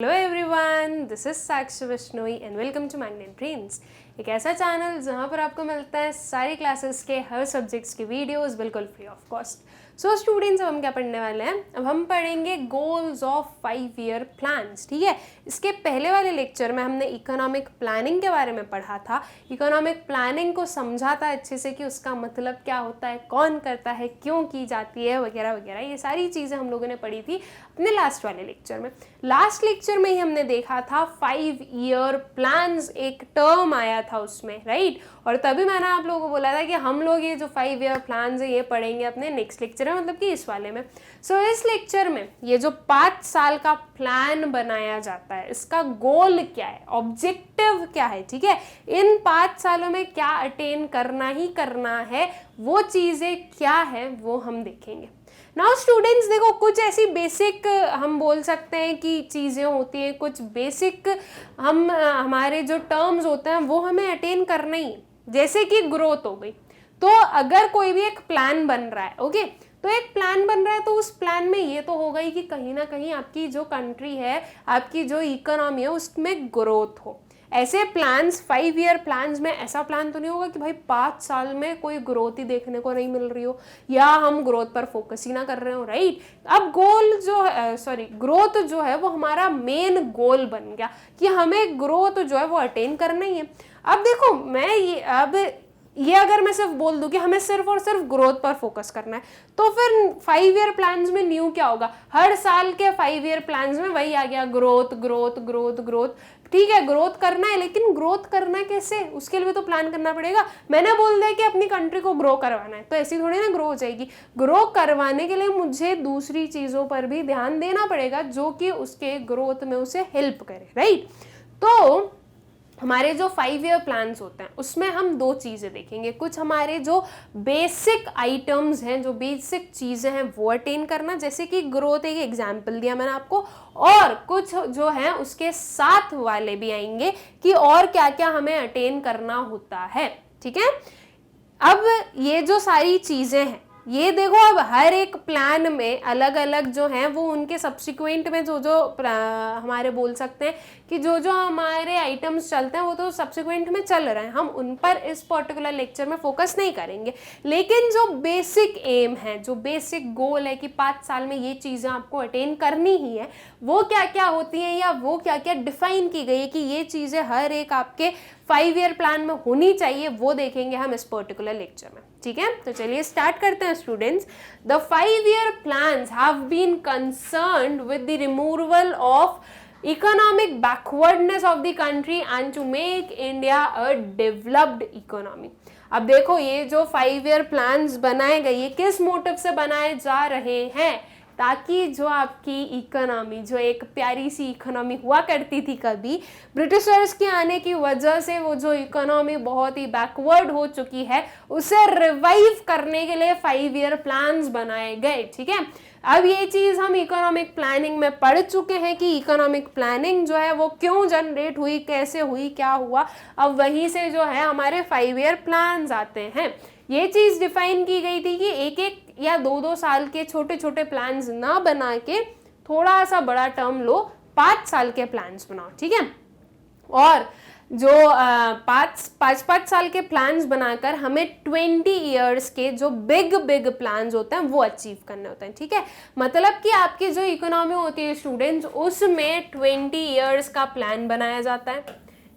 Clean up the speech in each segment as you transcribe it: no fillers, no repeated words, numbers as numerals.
Hello everyone, this is Sakshi Bishnoi and welcome to Magnet Brains. एक ऐसा channel जहां पर आपको मिलता है सारी क्लासेस के हर सब्जेक्ट्स के वीडियोस बिल्कुल free of cost. So students, अब हम क्या पढ़ने वाले हैं? अब हम पढ़ेंगे गोल्स ऑफ 5 ईयर प्लान्स। ठीक है, इसके पहले वाले लेक्चर में हमने इकोनॉमिक प्लानिंग के बारे में पढ़ा था। इकोनॉमिक प्लानिंग को समझा था अच्छे से कि उसका मतलब क्या होता है, कौन करता है, क्यों की जाती है, वगैरह वगैरह। ये सारी चीज़ें हम लोगों ने पढ़ी थी अपने लास्ट वाले लेक्चर में। लास्ट लेक्चर में ही हमने देखा था 5 ईयर प्लान्स, एक टर्म आया था उसमें, राइट। और तभी मैंने आप लोगों को बोला था कि हम लोग ये जो 5 ईयर प्लान्स है ये पढ़ेंगे अपने नेक्स्ट लेक्चर में, मतलब कि इस वाले में। सो इस लेक्चर में ये जो 5 साल का प्लान बनाया जाता है, इसका गोल क्या है, ऑब्जेक्टिव क्या है, ठीक है, इन 5 सालों में क्या अटेन करना ही करना है, वो चीज़ें क्या है वो हम देखेंगे। नाउ स्टूडेंट्स, देखो कुछ ऐसी बेसिक हम बोल सकते हैं कि चीज़ें होती हैं, कुछ बेसिक हमारे जो टर्म्स होते हैं वो हमें अटेन करना ही है। जैसे कि ग्रोथ हो गई, तो अगर कोई भी एक प्लान बन रहा है, ओके, तो एक प्लान बन रहा है तो उस प्लान में ये तो होगा ही कि कहीं ना कहीं आपकी जो कंट्री है, आपकी जो इकोनॉमी है, उसमें ग्रोथ हो। ऐसे प्लान्स, 5 ईयर प्लान्स में ऐसा प्लान तो नहीं होगा कि भाई 5 साल में कोई ग्रोथ ही देखने को नहीं मिल रही हो या हम ग्रोथ पर फोकस ही ना कर रहे हो, राइट। अब गोल जो है, ग्रोथ जो है वो हमारा मेन गोल बन गया कि हमें ग्रोथ जो है वो अटेन करना ही है। अब देखो, ये अगर मैं सिर्फ बोल दूं कि हमें सिर्फ और सिर्फ ग्रोथ पर फोकस करना है, तो फिर 5 ईयर प्लान्स में न्यू क्या होगा? हर साल के 5 ईयर प्लान्स में वही आ गया, ग्रोथ ग्रोथ ग्रोथ ग्रोथ। ठीक है, ग्रोथ करना है, लेकिन ग्रोथ करना कैसे, उसके लिए तो प्लान करना पड़ेगा। मैंने बोल दिया कि अपनी कंट्री को ग्रो करवाना है, तो ऐसी थोड़ी ना ग्रो हो जाएगी। ग्रो करवाने के लिए मुझे दूसरी चीज़ों पर भी ध्यान देना पड़ेगा जो कि उसके ग्रोथ में उसे हेल्प करे, राइट। तो हमारे जो 5 ईयर प्लान्स होते हैं उसमें हम 2 चीज़ें देखेंगे। कुछ हमारे जो बेसिक आइटम्स हैं, जो बेसिक चीज़ें हैं वो अटेन करना, जैसे कि ग्रोथ, एक एग्जाम्पल दिया मैंने आपको, और कुछ जो है उसके साथ वाले भी आएंगे कि और क्या क्या हमें अटेन करना होता है, ठीक है। अब ये जो सारी चीज़ें हैं, ये देखो, अब हर एक प्लान में अलग अलग जो हैं वो उनके सब्सिक्वेंट में जो जो हमारे बोल सकते हैं कि जो जो हमारे आइटम्स चलते हैं वो तो सब्सिक्वेंट में चल रहे हैं, हम उन पर इस पर्टिकुलर लेक्चर में फोकस नहीं करेंगे। लेकिन जो बेसिक एम है, जो बेसिक गोल है कि 5 साल में ये चीज़ें आपको अटेन करनी ही है, वो क्या क्या होती हैं या वो क्या क्या डिफाइन की गई है कि ये चीज़ें हर एक आपके 5 ईयर प्लान में होनी चाहिए, वो देखेंगे हम इस पर्टिकुलर लेक्चर में, ठीक है। तो चलिए स्टार्ट करते हैं students. The 5 year plans have been concerned with the removal of economic backwardness of the country and to make India a developed economy। अब देखो, ये जो 5 ईयर प्लान्स बनाए गए, ये किस मोटिव से बनाए जा रहे हैं? ताकि जो आपकी इकोनॉमी, जो एक प्यारी सी इकोनॉमी हुआ करती थी कभी ब्रिटिशर्स के आने की वजह से, वो जो इकोनॉमी बहुत ही बैकवर्ड हो चुकी है, उसे रिवाइव करने के लिए 5 ईयर प्लान्स बनाए गए, ठीक है। अब ये चीज़ हम इकोनॉमिक प्लानिंग में पढ़ चुके हैं कि इकोनॉमिक प्लानिंग जो है वो क्यों जनरेट हुई, कैसे हुई, क्या हुआ। अब वहीं से जो है हमारे 5 ईयर प्लान्स आते हैं। ये चीज़ डिफाइन की गई थी कि एक एक या 2-2 साल के छोटे छोटे प्लान्स ना बना के थोड़ा सा बड़ा टर्म लो, 5 साल के प्लान्स बनाओ, ठीक है। और जो 5 साल के प्लान्स बनाकर हमें 20 ईयर्स के जो बिग प्लान्स होते हैं वो अचीव करने होते हैं, ठीक है। मतलब कि आपकी जो इकोनॉमी होती है स्टूडेंट्स, उसमें 20 ईयर्स का प्लान बनाया जाता है,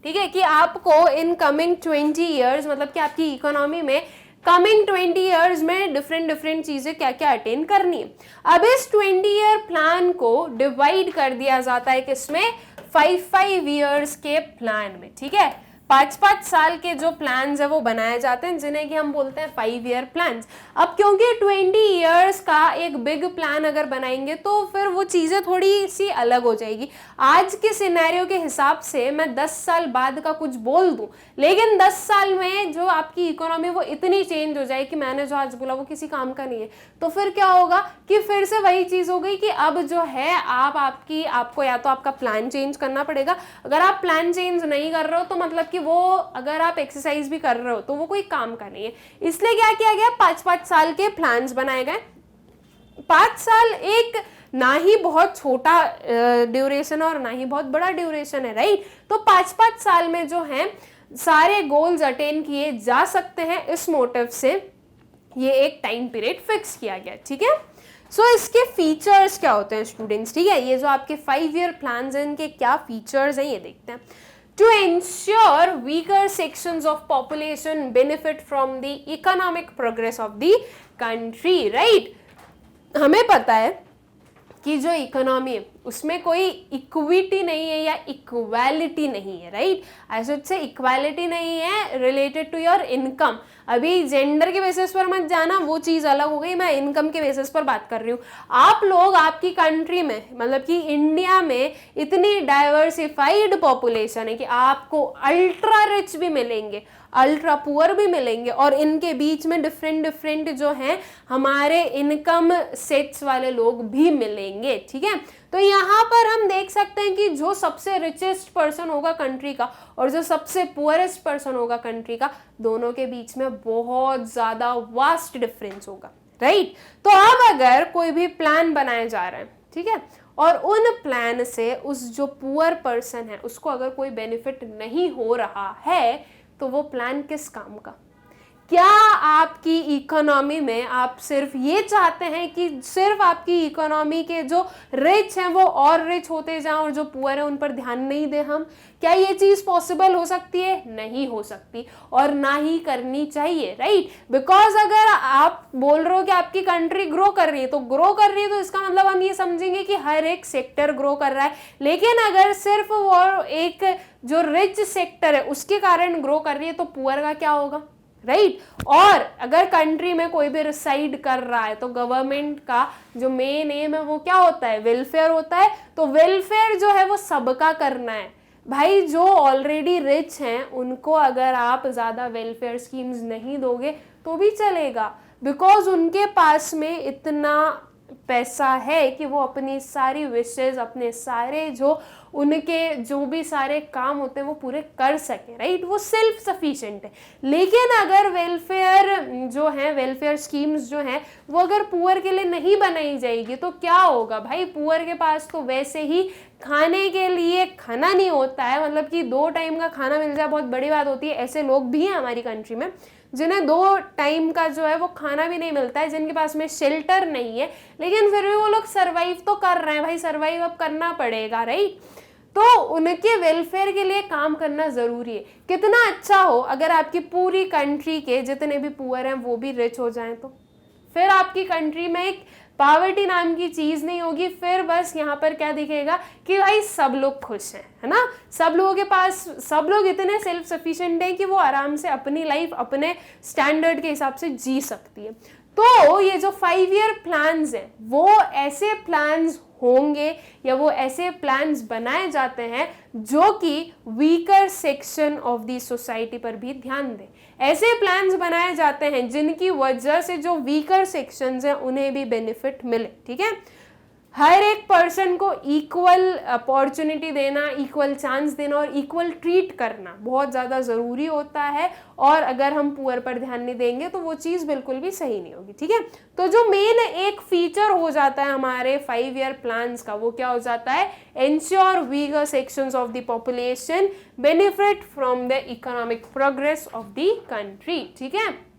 ठीक है, कि आपको इन कमिंग 20 ईयर्स, मतलब कि आपकी इकोनॉमी में कमिंग 20 ईयर्स में डिफरेंट चीज़ें क्या क्या अटेन करनी है। अब इस 20 ईयर प्लान को डिवाइड कर दिया जाता है किसमें? 5 ईयर्स के प्लान में, ठीक है। 5 साल के जो प्लान्स है वो बनाए जाते हैं, जिन्हें कि हम बोलते हैं 5 ईयर प्लान्स। अब क्योंकि 20 ईयर्स का एक बिग प्लान अगर बनाएंगे तो फिर वो चीज़ें थोड़ी सी अलग हो जाएगी। आज के सिनेरियो के हिसाब से मैं 10 साल बाद का कुछ बोल दूं, लेकिन 10 साल में जो आपकी इकोनॉमी वो इतनी चेंज हो जाए कि मैंने जो आज बोला वो किसी काम का नहीं है, तो फिर क्या होगा कि फिर से वही चीज़ हो गई कि अब जो है आपको या तो आपका प्लान चेंज करना पड़ेगा। अगर आप प्लान चेंज नहीं कर रहे हो तो मतलब कि वो, अगर आप एक्सरसाइज भी कर रहे हो तो वो कोई काम का नहीं है। इसलिए क्या किया गया, 5 साल के प्लान्स बनाए गए। 5 साल एक ना ही बहुत छोटा ड्यूरेशन और ना ही बहुत बड़ा ड्यूरेशन है, राइट। तो 5-5 साल में जो है सारे गोल्स अटेन किए जा सकते हैं, इस मोटिव से ये एक टाइम पीरियड फिक्स किया गया, ठीक है। सो इसके फीचर्स क्या होते हैं स्टूडेंट्स, ठीक है, ये जो आपके 5 ईयर प्लान हैं इनके क्या फीचर्स हैं ये देखते हैं। To ensure weaker sections of population benefit from the economic progress of the country, right? हमें पता है कि जो इकोनॉमी है उसमें कोई इक्विटी नहीं है या इक्वालिटी नहीं है, right. I should say equality नहीं है रिलेटेड टू योर इनकम। अभी जेंडर के बेसिस पर मत जाना, वो चीज़ अलग हो गई, मैं इनकम के बेसिस पर बात कर रही हूँ। आप लोग आपकी कंट्री में मतलब कि इंडिया में इतनी डाइवर्सिफाइड पॉपुलेशन है कि आपको अल्ट्रा रिच भी मिलेंगे, अल्ट्रा पुअर भी मिलेंगे, और इनके बीच में डिफरेंट डिफरेंट जो हैं हमारे इनकम सेट्स वाले लोग भी मिलेंगे, ठीक है। तो यहाँ पर हम देख सकते हैं कि जो सबसे रिचेस्ट पर्सन होगा कंट्री का और जो सबसे पुअरेस्ट पर्सन होगा कंट्री का, दोनों के बीच में बहुत ज़्यादा वास्ट डिफरेंस होगा, राइट। तो अब अगर कोई भी प्लान बनाया जा रहा है, ठीक है, और उन प्लान से उस जो पुअर पर्सन है उसको अगर कोई बेनिफिट नहीं हो रहा है, तो वो प्लान किस काम का। क्या आपकी इकोनॉमी में आप सिर्फ ये चाहते हैं कि सिर्फ आपकी इकोनॉमी के जो रिच हैं वो और रिच होते जाएं और जो पुअर हैं उन पर ध्यान नहीं दें हम? क्या ये चीज़ पॉसिबल हो सकती है? नहीं हो सकती, और ना ही करनी चाहिए, राइट। बिकॉज अगर आप बोल रहे हो कि आपकी कंट्री ग्रो कर रही है, तो ग्रो कर रही है तो इसका मतलब हम ये समझेंगे कि हर एक सेक्टर ग्रो कर रहा है। लेकिन अगर सिर्फ वो एक जो रिच सेक्टर है उसके कारण ग्रो कर रही है, तो पुअर का क्या होगा, राइट। और अगर कंट्री में कोई भी रिसाइड कर रहा है तो गवर्नमेंट का जो मेन एम है वो क्या होता है, वेलफेयर होता है। तो वेलफेयर जो है वो सबका करना है भाई। जो ऑलरेडी रिच हैं उनको अगर आप ज़्यादा वेलफेयर स्कीम्स नहीं दोगे तो भी चलेगा, बिकॉज उनके पास में इतना पैसा है कि वो अपनी सारी विशेज, अपने सारे जो उनके जो भी सारे काम होते हैं वो पूरे कर सके, राइट। वो सेल्फ सफिशिएंट है। लेकिन अगर वेलफेयर जो है, वेलफेयर स्कीम्स जो हैं वो अगर पुअर के लिए नहीं बनाई जाएगी तो क्या होगा भाई, पुअर के पास तो वैसे ही खाने के लिए खाना नहीं होता है, मतलब कि 2 टाइम का खाना मिल जाए बहुत बड़ी बात होती है। ऐसे लोग भी हैं हमारी कंट्री में जिन्हें 2 टाइम का जो है वो खाना भी नहीं मिलता है, जिनके पास में शेल्टर नहीं है, लेकिन फिर भी वो लोग सर्वाइव तो कर रहे हैं भाई, सर्वाइव अब करना पड़ेगा, राइट। तो उनके वेलफेयर के लिए काम करना ज़रूरी है। कितना अच्छा हो अगर आपकी पूरी कंट्री के जितने भी पुअर हैं वो भी रिच हो जाएं, तो फिर आपकी कंट्री में एक पॉवर्टी नाम की चीज़ नहीं होगी। फिर बस यहाँ पर क्या दिखेगा कि भाई सब लोग खुश हैं, है ना। सब लोगों के पास, सब लोग इतने सेल्फ सफिशिएंट हैं कि वो आराम से अपनी लाइफ अपने स्टैंडर्ड के हिसाब से जी सकती है। तो ये जो 5 ईयर प्लान्स हैं वो ऐसे प्लान्स होंगे या वो ऐसे प्लान्स बनाए जाते हैं जो कि weaker section of the society पर भी ध्यान दें। ऐसे प्लान्स बनाए जाते हैं जिनकी वजह से जो वीकर सेक्शंस हैं उन्हें भी बेनिफिट मिले, ठीक है। हर एक पर्सन को इक्वल अपॉर्चुनिटी देना, इक्वल चांस देना और इक्वल ट्रीट करना बहुत ज़्यादा ज़रूरी होता है। और अगर हम पुअर पर ध्यान नहीं देंगे तो वो चीज़ बिल्कुल भी सही नहीं होगी, ठीक है। तो जो मेन एक फीचर हो जाता है हमारे 5 ईयर प्लान्स का, वो क्या हो जाता है, ensure weaker sections of the population benefit from the economic progress of the country, ठीक है।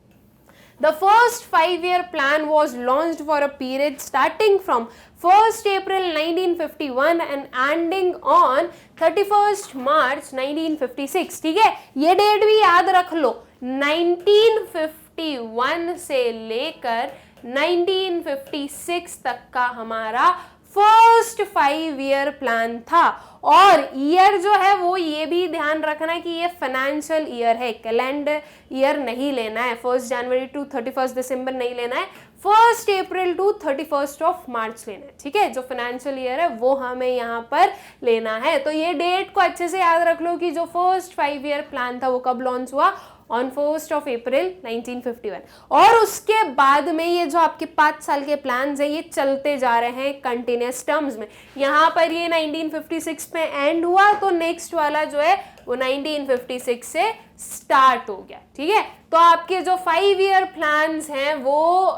The first 5-year plan was launched for a period starting from 1st April 1951 and ending on 31st March 1956, ठीक है। ये date भी याद रख लो, 1951 से लेकर 1956 तक का हमारा फर्स्ट 5 ईयर प्लान था। और ईयर जो है वो ये भी ध्यान रखना है कि ये फाइनेंशियल ईयर है, कैलेंडर ईयर नहीं लेना है, 1 जनवरी टू 31 दिसंबर नहीं लेना है, 1 अप्रैल टू 31 ऑफ मार्च लेना है, ठीक है। जो फाइनेंशियल ईयर है वो हमें यहाँ पर लेना है। तो ये डेट को अच्छे से याद रख लो कि जो फर्स्ट 5 ईयर प्लान था वो कब लॉन्च हुआ, ऑन 1 अप्रैल 1951। और उसके बाद में ये जो आपके 5 साल के प्लान्स हैं ये चलते जा रहे हैं कंटिन्यूस टर्म्स में। यहाँ पर ये 1956 में एंड हुआ, तो नेक्स्ट वाला जो है वो 1956 से स्टार्ट हो गया। ठीक है, तो आपके जो 5 ईयर प्लान्स हैं वो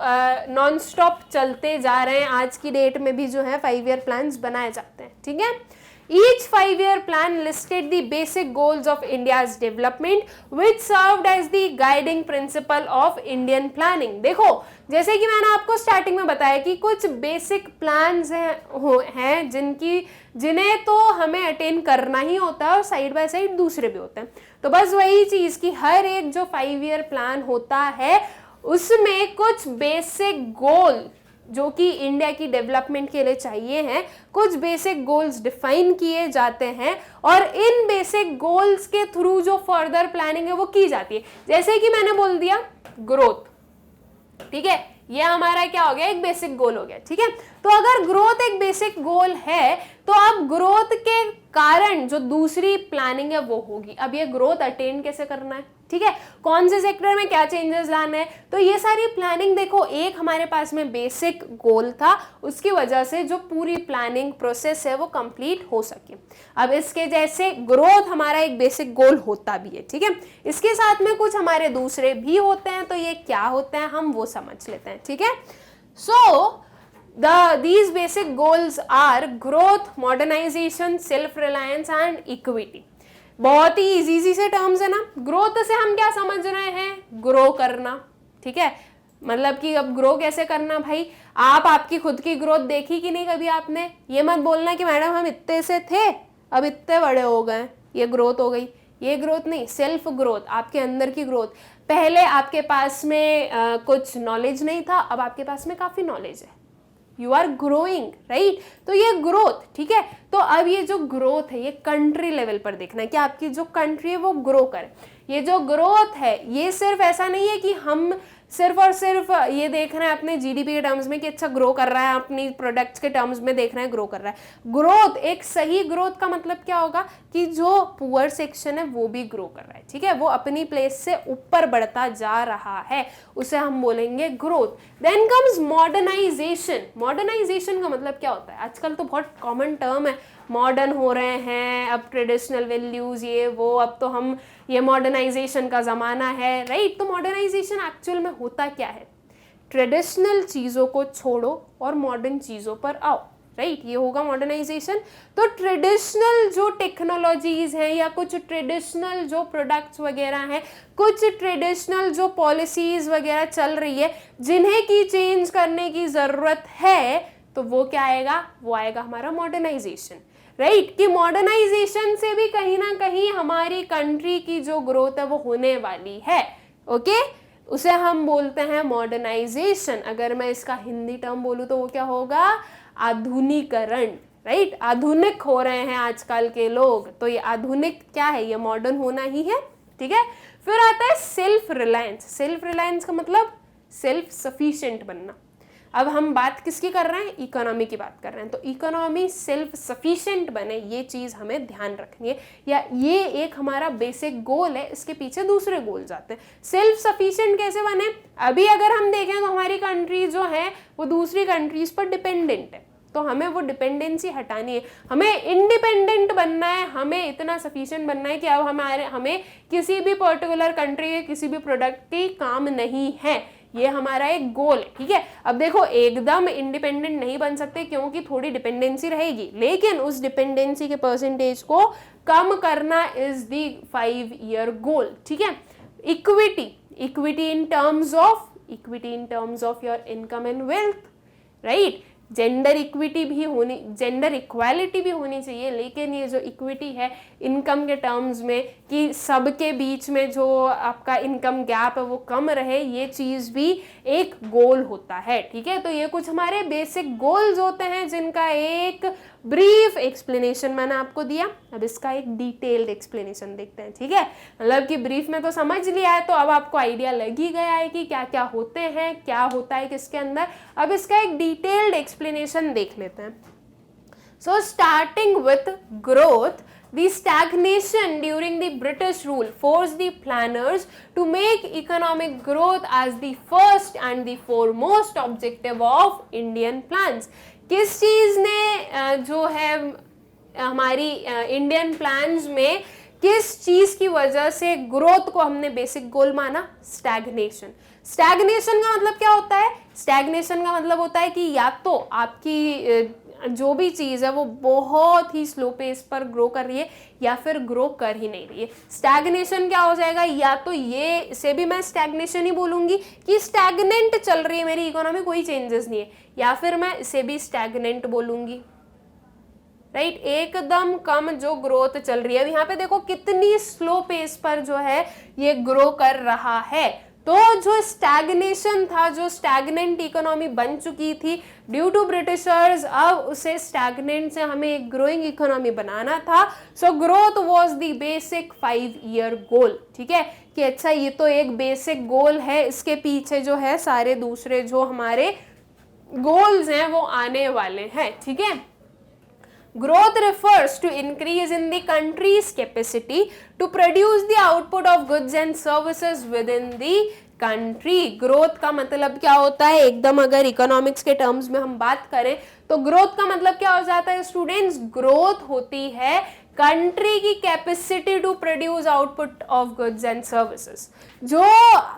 नॉन स्टॉप चलते जा रहे हैं। आज की डेट में भी जो है 5 ईयर प्लान्स बनाए जाते हैं। ठीक है, each 5-year plan listed the basic goals of India's development which served as the guiding principle of Indian planning। देखो, जैसे कि मैंने आपको स्टार्टिंग में बताया कि कुछ बेसिक प्लान्स हैं जिन्हें तो हमें अटेन करना ही होता है और साइड बाय साइड दूसरे भी होते हैं। तो बस वही चीज कि हर एक जो 5 ईयर प्लान होता है उसमें कुछ बेसिक गोल जो कि इंडिया की डेवलपमेंट के लिए चाहिए हैं, कुछ बेसिक गोल्स डिफाइन किए जाते हैं और इन बेसिक गोल्स के थ्रू जो फर्दर प्लानिंग है वो की जाती है। जैसे कि मैंने बोल दिया ग्रोथ, ठीक है, ये हमारा क्या हो गया, एक बेसिक गोल हो गया। ठीक है, तो अगर ग्रोथ एक बेसिक गोल है तो अब ग्रोथ के कारण जो दूसरी प्लानिंग है वो होगी। अब ये ग्रोथ अटेन कैसे करना है, ठीक है, कौन से सेक्टर में क्या चेंजेस लाना है, तो ये सारी प्लानिंग देखो, एक हमारे पास में बेसिक गोल था, उसकी वजह से जो पूरी प्लानिंग प्रोसेस है वो कंप्लीट हो सके। अब इसके जैसे ग्रोथ हमारा एक बेसिक गोल होता भी है। ठीक है, इसके साथ में कुछ हमारे दूसरे भी होते हैं, तो ये क्या होते हैं हम वो समझ लेते हैं। ठीक है, सो these basic goals are growth, modernization, self reliance and equity। बहुत ही इजी से टर्म्स है ना। ग्रोथ से हम क्या समझ रहे हैं, ग्रो करना। ठीक है, मतलब कि अब ग्रो कैसे करना भाई, आपकी खुद की ग्रोथ देखी कि नहीं कभी आपने? ये मत बोलना कि मैडम हम इतने से थे अब इतने बड़े हो गए, ये ग्रोथ हो गई। ये ग्रोथ नहीं, सेल्फ ग्रोथ, आपके अंदर की ग्रोथ। पहले आपके पास में कुछ नॉलेज नहीं था, अब आपके पास में काफी नॉलेज है, यू आर ग्रोइंग, राइट। तो ये ग्रोथ, ठीक है, तो अब ये जो ग्रोथ है ये कंट्री लेवल पर देखना है कि आपकी जो कंट्री है वो ग्रो करे। ये जो ग्रोथ है ये सिर्फ ऐसा नहीं है कि हम सिर्फ और सिर्फ ये देख रहे हैं अपने जीडीपी के टर्म्स में कि अच्छा ग्रो कर रहा है, अपनी प्रोडक्ट्स के टर्म्स में देख रहे हैं ग्रो कर रहा है। ग्रोथ, एक सही ग्रोथ का मतलब क्या होगा कि जो पुअर सेक्शन है वो भी ग्रो कर रहा है। ठीक है, वो अपनी प्लेस से ऊपर बढ़ता जा रहा है, उसे हम बोलेंगे growth. Then comes modernisation. Modernisation का मतलब क्या होता है, आजकल तो बहुत कॉमन टर्म है, मॉडर्न हो रहे हैं, अब ट्रेडिशनल वैल्यूज ये वो, अब तो हम ये मॉडर्नाइजेशन का ज़माना है, राइट। तो मॉडर्नाइजेशन एक्चुअल में होता क्या है, ट्रेडिशनल चीज़ों को छोड़ो और मॉडर्न चीज़ों पर आओ, राइट, ये होगा मॉडर्नाइजेशन। तो ट्रेडिशनल जो टेक्नोलॉजीज हैं या कुछ ट्रेडिशनल जो प्रोडक्ट्स वगैरह हैं, कुछ ट्रेडिशनल जो पॉलिसीज वगैरह चल रही है जिन्हें की चेंज करने की ज़रूरत है, तो वो क्या आएगा, वो आएगा हमारा मॉडर्नाइजेशन, राइट। कि मॉडर्नाइजेशन से भी कहीं ना कहीं हमारी कंट्री की जो ग्रोथ है वो होने वाली है। ओके, उसे हम बोलते हैं मॉडर्नाइजेशन। अगर मैं इसका हिंदी टर्म बोलूँ तो वो क्या होगा, आधुनिकरण, राइट। आधुनिक हो रहे हैं आजकल के लोग, तो ये आधुनिक क्या है, ये मॉडर्न होना ही है। ठीक है, फिर आता है सेल्फ रिलायंस। सेल्फ रिलायंस का मतलब सेल्फ सफिशिएंट बनना। अब हम बात किसकी कर रहे हैं, इकोनॉमी की बात कर रहे हैं। तो इकोनॉमी सेल्फ सफिशिएंट बने, ये चीज़ हमें ध्यान रखनी है, या ये एक हमारा बेसिक गोल है, इसके पीछे दूसरे गोल जाते हैं। सेल्फ सफिशिएंट कैसे बने, अभी अगर हम देखें तो हमारी कंट्री जो है वो दूसरी कंट्रीज पर डिपेंडेंट है, तो हमें वो डिपेंडेंसी हटानी है, हमें इंडिपेंडेंट बनना है, हमें इतना सफिशिएंट बनना है कि अब हमें किसी भी पर्टिकुलर कंट्री के किसी भी प्रोडक्ट की काम नहीं है। ये हमारा एक गोल है। ठीक है, अब देखो एकदम इंडिपेंडेंट नहीं बन सकते क्योंकि थोड़ी डिपेंडेंसी रहेगी, लेकिन उस डिपेंडेंसी के परसेंटेज को कम करना इज द 5 ईयर गोल। ठीक है, equity, equity in terms of your income and wealth, right. Gender equity भी होनी, जेंडर इक्वालिटी भी होनी चाहिए, लेकिन ये जो इक्विटी है इनकम के टर्म्स में कि सबके बीच में जो आपका इनकम गैप है वो कम रहे, ये चीज़ भी एक गोल होता है। ठीक है, तो ये कुछ हमारे बेसिक गोल्स होते हैं जिनका एक ब्रीफ एक्सप्लेनेशन मैंने आपको दिया। अब इसका एक डिटेल्ड एक्सप्लेनेशन देखते हैं। ठीक है, मतलब कि ब्रीफ में तो समझ लिया है, तो अब आपको आइडिया लग ही गया है कि क्या क्या होते हैं, क्या होता है किसके अंदर। अब इसका एक डिटेल्ड एक्सप्लेनेशन देख लेते हैं। So starting with growth, The stagnation during the British rule forced the planners to make economic growth as the first and the foremost objective of Indian plans. किस चीज ने जो है हमारी इंडियन प्लान्स में किस चीज की वजह से ग्रोथ को हमने बेसिक गोल माना? स्टैग्नेशन। स्टैग्नेशन का मतलब क्या होता है? स्टैग्नेशन का मतलब होता है कि या तो आपकी जो भी चीज है वो बहुत ही स्लो पेस पर ग्रो कर रही है या फिर ग्रो कर ही नहीं रही है। स्टैग्नेशन क्या हो जाएगा? या तो ये इसे भी मैं स्टैग्नेशन ही बोलूंगी कि स्टैग्नेंट चल रही है मेरी इकोनॉमी, कोई चेंजेस नहीं है, या फिर मैं इसे भी स्टैग्नेंट बोलूंगी, राइट? एकदम कम जो ग्रोथ चल रही है। अब यहाँ पे देखो कितनी स्लो पेस पर जो है ये ग्रो कर रहा है। तो जो स्टैग्नेशन था, जो स्टैग्नेंट इकोनॉमी बन चुकी थी ड्यू टू ब्रिटिशर्स, अब उसे स्टैग्नेंट से हमें एक ग्रोइंग इकोनॉमी बनाना था। So growth was the basic 5-year गोल। ठीक है कि अच्छा ये तो एक बेसिक गोल है, इसके पीछे जो है सारे दूसरे जो हमारे गोल्स हैं वो आने वाले हैं। ठीक है, growth refers to increase in the country's capacity to produce the output of goods and services within the country. growth का मतलब क्या होता है? एकदम अगर इकोनॉमिक्स के टर्म्स में हम बात करें तो ग्रोथ का मतलब क्या हो जाता है स्टूडेंट्स? ग्रोथ होती है कंट्री की capacity to produce output of goods and services. जो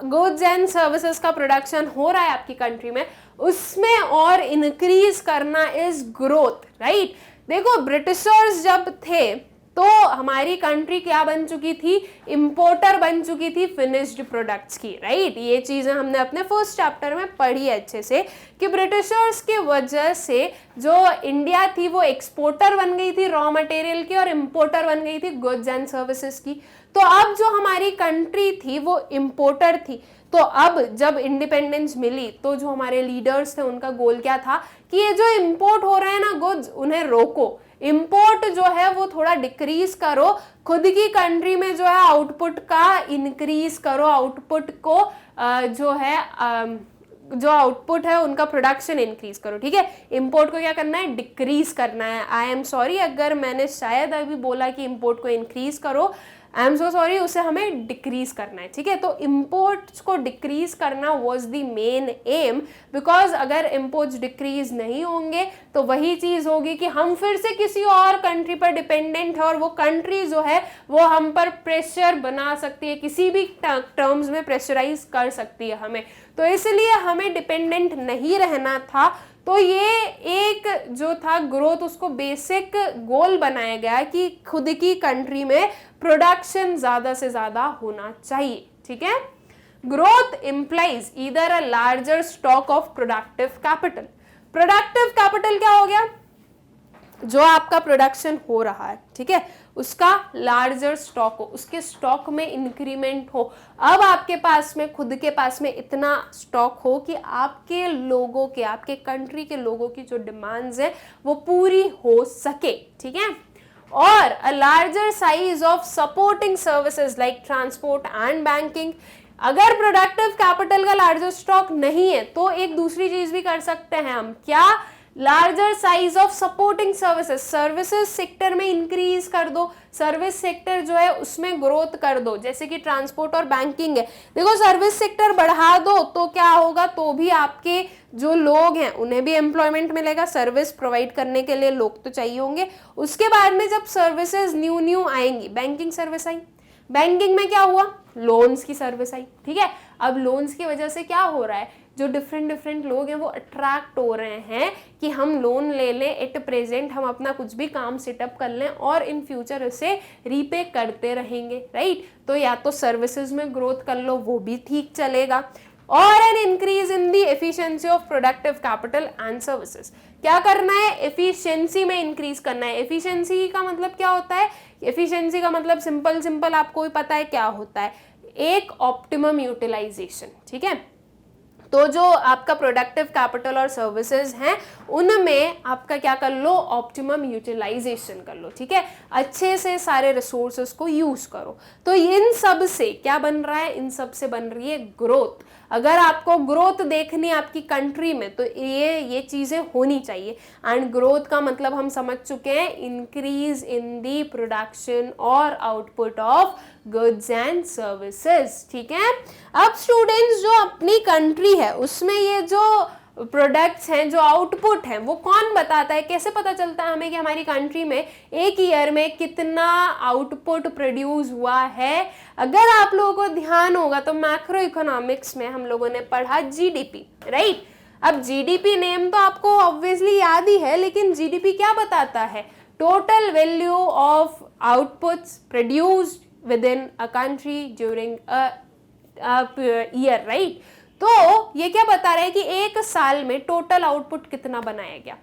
गुड्स एंड सर्विसेज का प्रोडक्शन हो रहा है आपकी कंट्री में, उसमें और इंक्रीज करना इज ग्रोथ, राइट? देखो ब्रिटिशर्स जब थे तो हमारी कंट्री क्या बन चुकी थी? इंपोर्टर बन चुकी थी फिनिश्ड प्रोडक्ट्स की, राइट? ये चीजें हमने अपने फर्स्ट चैप्टर में पढ़ी है अच्छे से कि ब्रिटिशर्स की वजह से जो इंडिया थी वो एक्सपोर्टर बन गई थी रॉ मटेरियल की और इंपोर्टर बन गई थी गुड्स एंड सर्विसेज की। तो अब जो हमारी कंट्री थी वो इंपोर्टर थी। तो अब जब इंडिपेंडेंस मिली तो जो हमारे लीडर्स थे उनका गोल क्या था कि ये जो इंपोर्ट हो रहे हैं ना गुड्स, उन्हें रोको, इंपोर्ट जो है वो थोड़ा डिक्रीज करो, खुद की कंट्री में जो है आउटपुट का इंक्रीज करो, आउटपुट को जो है जो आउटपुट है उनका प्रोडक्शन इंक्रीज करो। ठीक है, इंपोर्ट को क्या करना है? डिक्रीज करना है। आई एम सॉरी अगर मैंने शायद अभी बोला कि इंपोर्ट को इंक्रीज करो, आई एम सो सॉरी, उसे हमें डिक्रीज करना है। ठीक है, तो इम्पोर्ट्स को डिक्रीज करना was the main M, because अगर इम्पोर्ट्स डिक्रीज नहीं होंगे तो वही चीज होगी कि हम फिर से किसी और कंट्री पर डिपेंडेंट है और वो कंट्री जो है वो हम पर प्रेशर बना सकती है, किसी भी टर्म्स में प्रेशराइज कर सकती है हमें। तो इसलिए हमें डिपेंडेंट नहीं रहना था। तो ये एक जो था ग्रोथ, उसको बेसिक गोल बनाया गया कि खुद की कंट्री में प्रोडक्शन ज्यादा से ज्यादा होना चाहिए। ठीक है, growth implies either a larger stock of productive capital. Productive capital क्या हो गया? जो आपका प्रोडक्शन हो रहा है, ठीक है, उसका लार्जर स्टॉक हो, उसके स्टॉक में इंक्रीमेंट हो। अब आपके पास में खुद के पास में इतना स्टॉक हो कि आपके लोगों के, आपके कंट्री के लोगों की जो डिमांड्स है वो पूरी हो सके। ठीक है, और a larger size of supporting services like transport and banking. अगर प्रोडक्टिव कैपिटल का लार्जर स्टॉक नहीं है तो एक दूसरी चीज भी कर सकते हैं हम, क्या? Larger size of supporting services, services sector में इंक्रीज कर दो, सर्विस सेक्टर जो है उसमें ग्रोथ कर दो, जैसे कि ट्रांसपोर्ट और बैंकिंग है। देखो सर्विस सेक्टर बढ़ा दो तो क्या होगा, तो भी आपके जो लोग हैं उन्हें भी एम्प्लॉयमेंट मिलेगा, सर्विस प्रोवाइड करने के लिए लोग तो चाहिए होंगे। उसके बाद में जब सर्विसेज न्यू आएंगी, बैंकिंग सर्विस आई, बैंकिंग में क्या हुआ? लोन्स की सर्विस आई। ठीक है, अब लोन्स की वजह से क्या हो रहा है, जो डिफरेंट लोग हैं वो अट्रैक्ट हो रहे हैं कि हम लोन ले लें, एट प्रेजेंट हम अपना कुछ भी काम सेटअप कर लें और इन फ्यूचर उसे रीपे करते रहेंगे, राइट? तो या तो सर्विसेज में ग्रोथ कर लो, वो भी ठीक चलेगा, और an increase in the efficiency of productive capital and services. क्या करना है? एफिशिएंसी में इंक्रीज करना है। एफिशिएंसी का मतलब क्या होता है? एफिशिएंसी का मतलब सिंपल आपको भी पता है क्या होता है, एक ऑप्टिमम यूटिलाइजेशन। ठीक है, तो जो आपका प्रोडक्टिव कैपिटल और सर्विसेज हैं उनमें आपका क्या कर लो? ऑप्टिमम यूटिलाइजेशन कर लो। ठीक है, अच्छे से सारे रिसोर्सेज को यूज करो। तो इन सब से क्या बन रहा है? इन सब से बन रही है ग्रोथ। अगर आपको ग्रोथ देखनी है आपकी कंट्री में तो ये चीजें होनी चाहिए। एंड ग्रोथ का मतलब हम समझ चुके हैं, इंक्रीज इन दी प्रोडक्शन और output of goods and services. ठीक है, अब स्टूडेंट्स जो अपनी कंट्री है उसमें ये जो प्रोडक्ट्स हैं, जो आउटपुट है, वो कौन बताता है, कैसे पता चलता है हमें कि हमारी कंट्री में एक ईयर में कितना आउटपुट प्रोड्यूस हुआ है? अगर आप लोगों को ध्यान होगा तो मैक्रो इकोनॉमिक्स में हम लोगों ने पढ़ा जीडीपी, राइट? अब जीडीपी नेम तो आपको ऑब्वियसली याद ही है, लेकिन जीडीपी क्या बताता है? Total value of outputs produced with in a country during a year, right? तो ये क्या बता रहा है कि एक साल में टोटल आउटपुट कितना बनाया गया,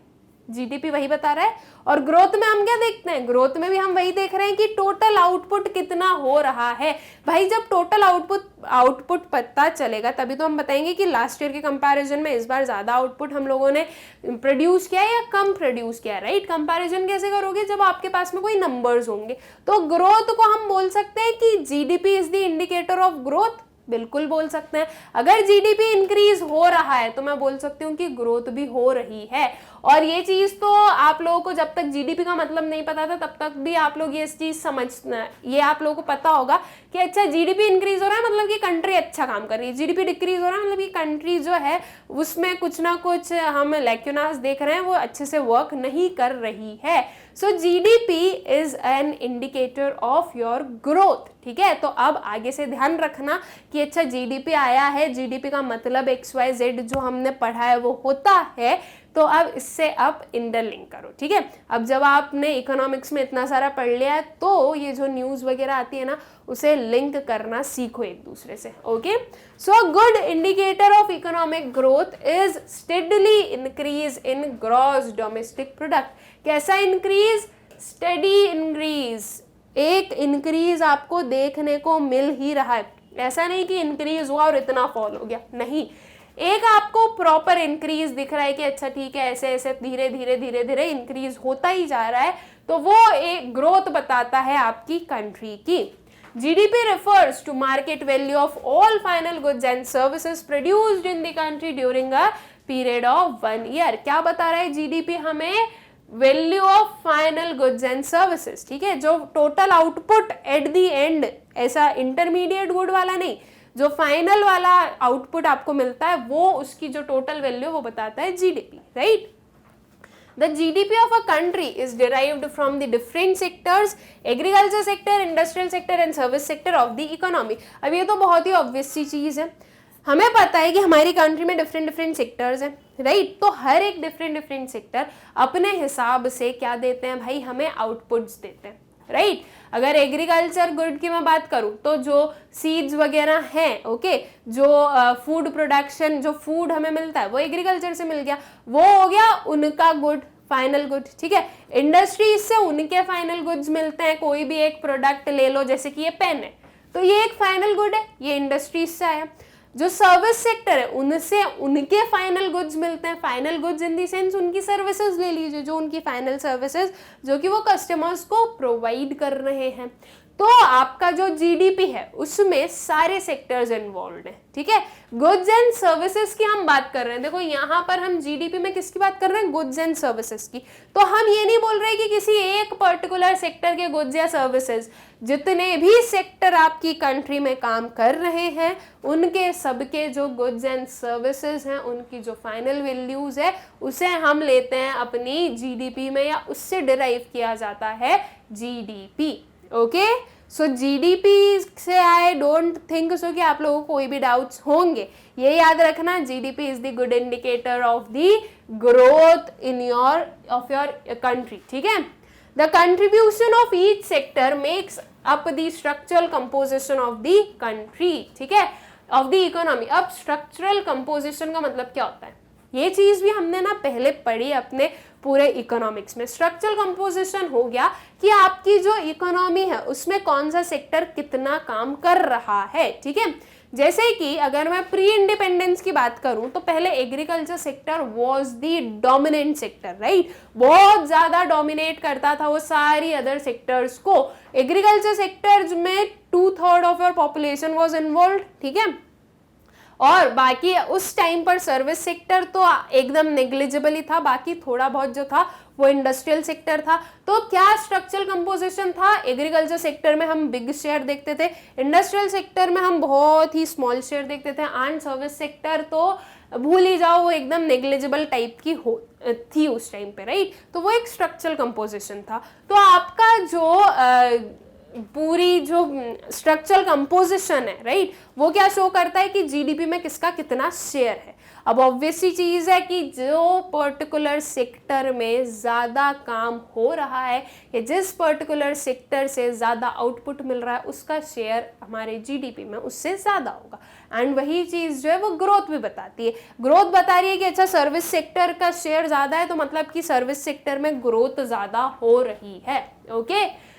जीडीपी वही बता रहा है। और ग्रोथ में हम क्या देखते हैं? ग्रोथ में भी हम वही देख रहे हैं कि टोटल आउटपुट कितना हो रहा है। भाई जब टोटल आउटपुट पता चलेगा तभी तो हम बताएंगे कि लास्ट ईयर के कंपैरिजन में इस बार ज्यादा आउटपुट हम लोगों ने प्रोड्यूस किया या कम प्रोड्यूस किया, राइट? कंपैरिजन कैसे करोगे? जब आपके पास में कोई नंबर्स होंगे। तो ग्रोथ को हम बोल सकते हैं कि GDP is the indicator of growth, बिल्कुल बोल सकते हैं। अगर जीडीपी इंक्रीज हो रहा है तो मैं बोल सकती हूँ कि ग्रोथ भी हो रही है। और ये चीज तो आप लोगों को जब तक जीडीपी का मतलब नहीं पता था तब तक भी आप लोग ये चीज समझना, ये आप लोगों को पता होगा कि अच्छा जीडीपी इंक्रीज हो रहा है मतलब कि कंट्री अच्छा काम कर रही है, जीडीपी डिक्रीज हो रहा है मतलब कि कंट्री जो है उसमें कुछ ना कुछ हम लैक्यूनास देख रहे हैं, वो अच्छे से वर्क नहीं कर रही है। So GDP is an indicator of your growth. ठीक है, तो अब आगे से ध्यान रखना कि अच्छा जीडीपी आया है, जीडीपी का मतलब XYZ जो हमने पढ़ा है वो होता है। तो अब इससे आप इंटरलिंक करो। ठीक है, अब जब आपने इकोनॉमिक्स में इतना सारा पढ़ लिया है तो ये जो न्यूज़ वगैरह आती है ना उसे लिंक करना सीखो एक दूसरे से। Okay, so good indicator of economic growth is steadily increase in gross domestic product. कैसा इंक्रीज? स्टेडी इंक्रीज, एक इंक्रीज आपको देखने को मिल ही रहा है। ऐसा नहीं कि इंक्रीज हुआ और इतना फॉल हो गया, नहीं, एक आपको प्रॉपर इंक्रीज दिख रहा है कि अच्छा ठीक है ऐसे ऐसे धीरे धीरे धीरे धीरे इंक्रीज होता ही जा रहा है, तो वो एक ग्रोथ बताता है आपकी कंट्री की। GDP refers to market value of all final goods and services produced in the country during a period of 1 year। क्या बता रहा है GDP हमें? Value of final goods and services. ठीक है, जो total output at the end, ऐसा intermediate good वाला नहीं, जो फाइनल वाला आउटपुट आपको मिलता है वो उसकी जो टोटल वैल्यू वो बताता है GDP, right? The GDP of a country is derived from the different sectors, agriculture sector, industrial sector and service sector of the economy। अब ये तो बहुत ही ऑब्वियस सी चीज है, हमें पता है कि हमारी कंट्री में डिफरेंट सेक्टर्स हैं, राइट? तो हर एक डिफरेंट सेक्टर अपने हिसाब से क्या देते हैं भाई? हमें आउटपुट्स देते हैं, राइट? अगर एग्रीकल्चर गुड की मैं बात करूं तो जो सीड्स वगैरह हैं, ओके, जो फूड प्रोडक्शन, जो फूड हमें मिलता है वो एग्रीकल्चर से मिल गया, वो हो गया उनका गुड, फाइनल गुड। ठीक है, इंडस्ट्रीज से उनके फाइनल गुड्स मिलते हैं। कोई भी एक प्रोडक्ट ले लो, जैसे कि ये पेन है तो ये एक फाइनल गुड है, ये इंडस्ट्रीज से आया। जो सर्विस सेक्टर है उनसे उनके फाइनल गुड्स मिलते हैं। Final goods in the sense उनकी सर्विसेज ले लीजिए, जो उनकी फाइनल सर्विसेज जो कि वो कस्टमर्स को प्रोवाइड कर रहे हैं। तो आपका जो जीडीपी है उसमें सारे सेक्टर्स इन्वॉल्व हैं। ठीक है, गुड्स एंड सर्विसेज की हम बात कर रहे हैं। देखो यहाँ पर हम जीडीपी में किसकी बात कर रहे हैं? गुड्स एंड सर्विसेज की। तो हम ये नहीं बोल रहे कि किसी एक पर्टिकुलर सेक्टर के गुड्स या सर्विसेज, जितने भी सेक्टर आपकी कंट्री में काम कर रहे हैं उनके सबके जो गुड्स एंड सर्विसेज हैं उनकी जो फाइनल वैल्यूज है उसे हम लेते हैं अपनी जीडीपी में, या उससे डिराइव किया जाता है जीडीपी। ओके, सो जीडीपी से आई डोंट थिंक सो कि आप लोगों को कोई भी डाउट्स होंगे। ये याद रखना, GDP is the good indicator of the growth in your country. ठीक है, the contribution of each sector makes up the structural composition of the country. ठीक है, ऑफ द इकोनॉमी। अब स्ट्रक्चरल कंपोजिशन का मतलब क्या होता है? ये चीज भी हमने ना पहले पढ़ी अपने पूरे इकोनॉमिक्स में। स्ट्रक्चरल कंपोजिशन हो गया कि आपकी जो इकोनॉमी है उसमें कौन सा सेक्टर कितना काम कर रहा है। ठीक है, जैसे कि अगर मैं प्री इंडिपेंडेंस की बात करूं तो पहले agriculture sector was the dominant sector, right? बहुत ज्यादा डोमिनेट करता था वो सारी अदर सेक्टर्स को। एग्रीकल्चर सेक्टर में 2/3 of your population was involve. ठीक है, और बाकी उस टाइम पर सर्विस सेक्टर तो एकदम नेग्लिजिबल ही था, बाकी थोड़ा बहुत जो था वो इंडस्ट्रियल सेक्टर था। तो क्या स्ट्रक्चरल कंपोजिशन था? एग्रीकल्चर सेक्टर में हम बिग शेयर देखते थे, इंडस्ट्रियल सेक्टर में हम बहुत ही स्मॉल शेयर देखते थे, एंड सर्विस सेक्टर तो भूल ही जाओ, वो एकदम नेग्लिजिबल टाइप की थी उस टाइम पे, राइट। तो वो एक स्ट्रक्चरल कंपोजिशन था। तो आपका जो पूरी जो स्ट्रक्चरल कंपोजिशन है, राइट, वो क्या शो करता है कि जीडीपी में किसका कितना शेयर है। अब ऑब्वियसली चीज है कि जो पर्टिकुलर सेक्टर में ज्यादा काम हो रहा है या जिस पर्टिकुलर सेक्टर से ज्यादा आउटपुट मिल रहा है उसका शेयर हमारे जीडीपी में उससे ज्यादा होगा। एंड वही चीज जो है वो ग्रोथ भी बताती है। ग्रोथ बता रही है कि अच्छा सर्विस सेक्टर का शेयर ज्यादा है, तो मतलब कि सर्विस सेक्टर में ग्रोथ ज्यादा हो रही है। Okay,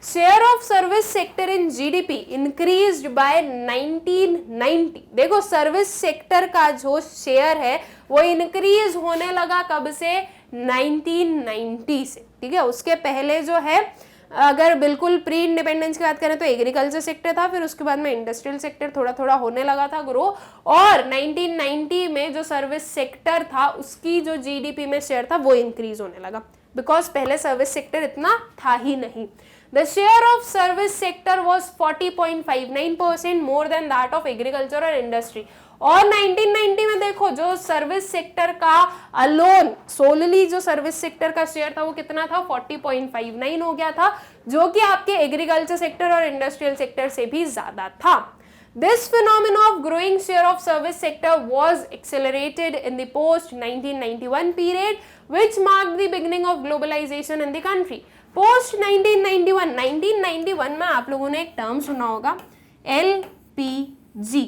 share of service sector in GDP increased by 1990। देखो सर्विस सेक्टर का जो शेयर है वो इंक्रीज होने लगा कब से? 1990 से, ठीक है। उसके पहले जो है अगर बिल्कुल प्री इंडिपेंडेंस की बात करें तो एग्रीकल्चर सेक्टर था, फिर उसके बाद में इंडस्ट्रियल सेक्टर थोड़ा थोड़ा होने लगा था ग्रो, और 1990 में जो सर्विस सेक्टर था उसकी जो जीडीपी में शेयर था वो इंक्रीज होने लगा, बिकॉज पहले सर्विस सेक्टर इतना था ही नहीं। The share of service sector was 40.59% more than that of agriculture और industry। और 1990 में देखो जो सर्विस सेक्टर का अलोन सोलली जो सर्विस सेक्टर का शेयर था वो कितना था? 40.59 हो गया था, जो कि आपके एग्रीकल्चर सेक्टर और इंडस्ट्रियल सेक्टर से भी ज्यादा था। This phenomenon of growing share of service sector was accelerated in the post-1991 period, which marked the beginning of globalization in the country। Post 1991 में आप लोगों ने एक टर्म सुना होगा, LPG,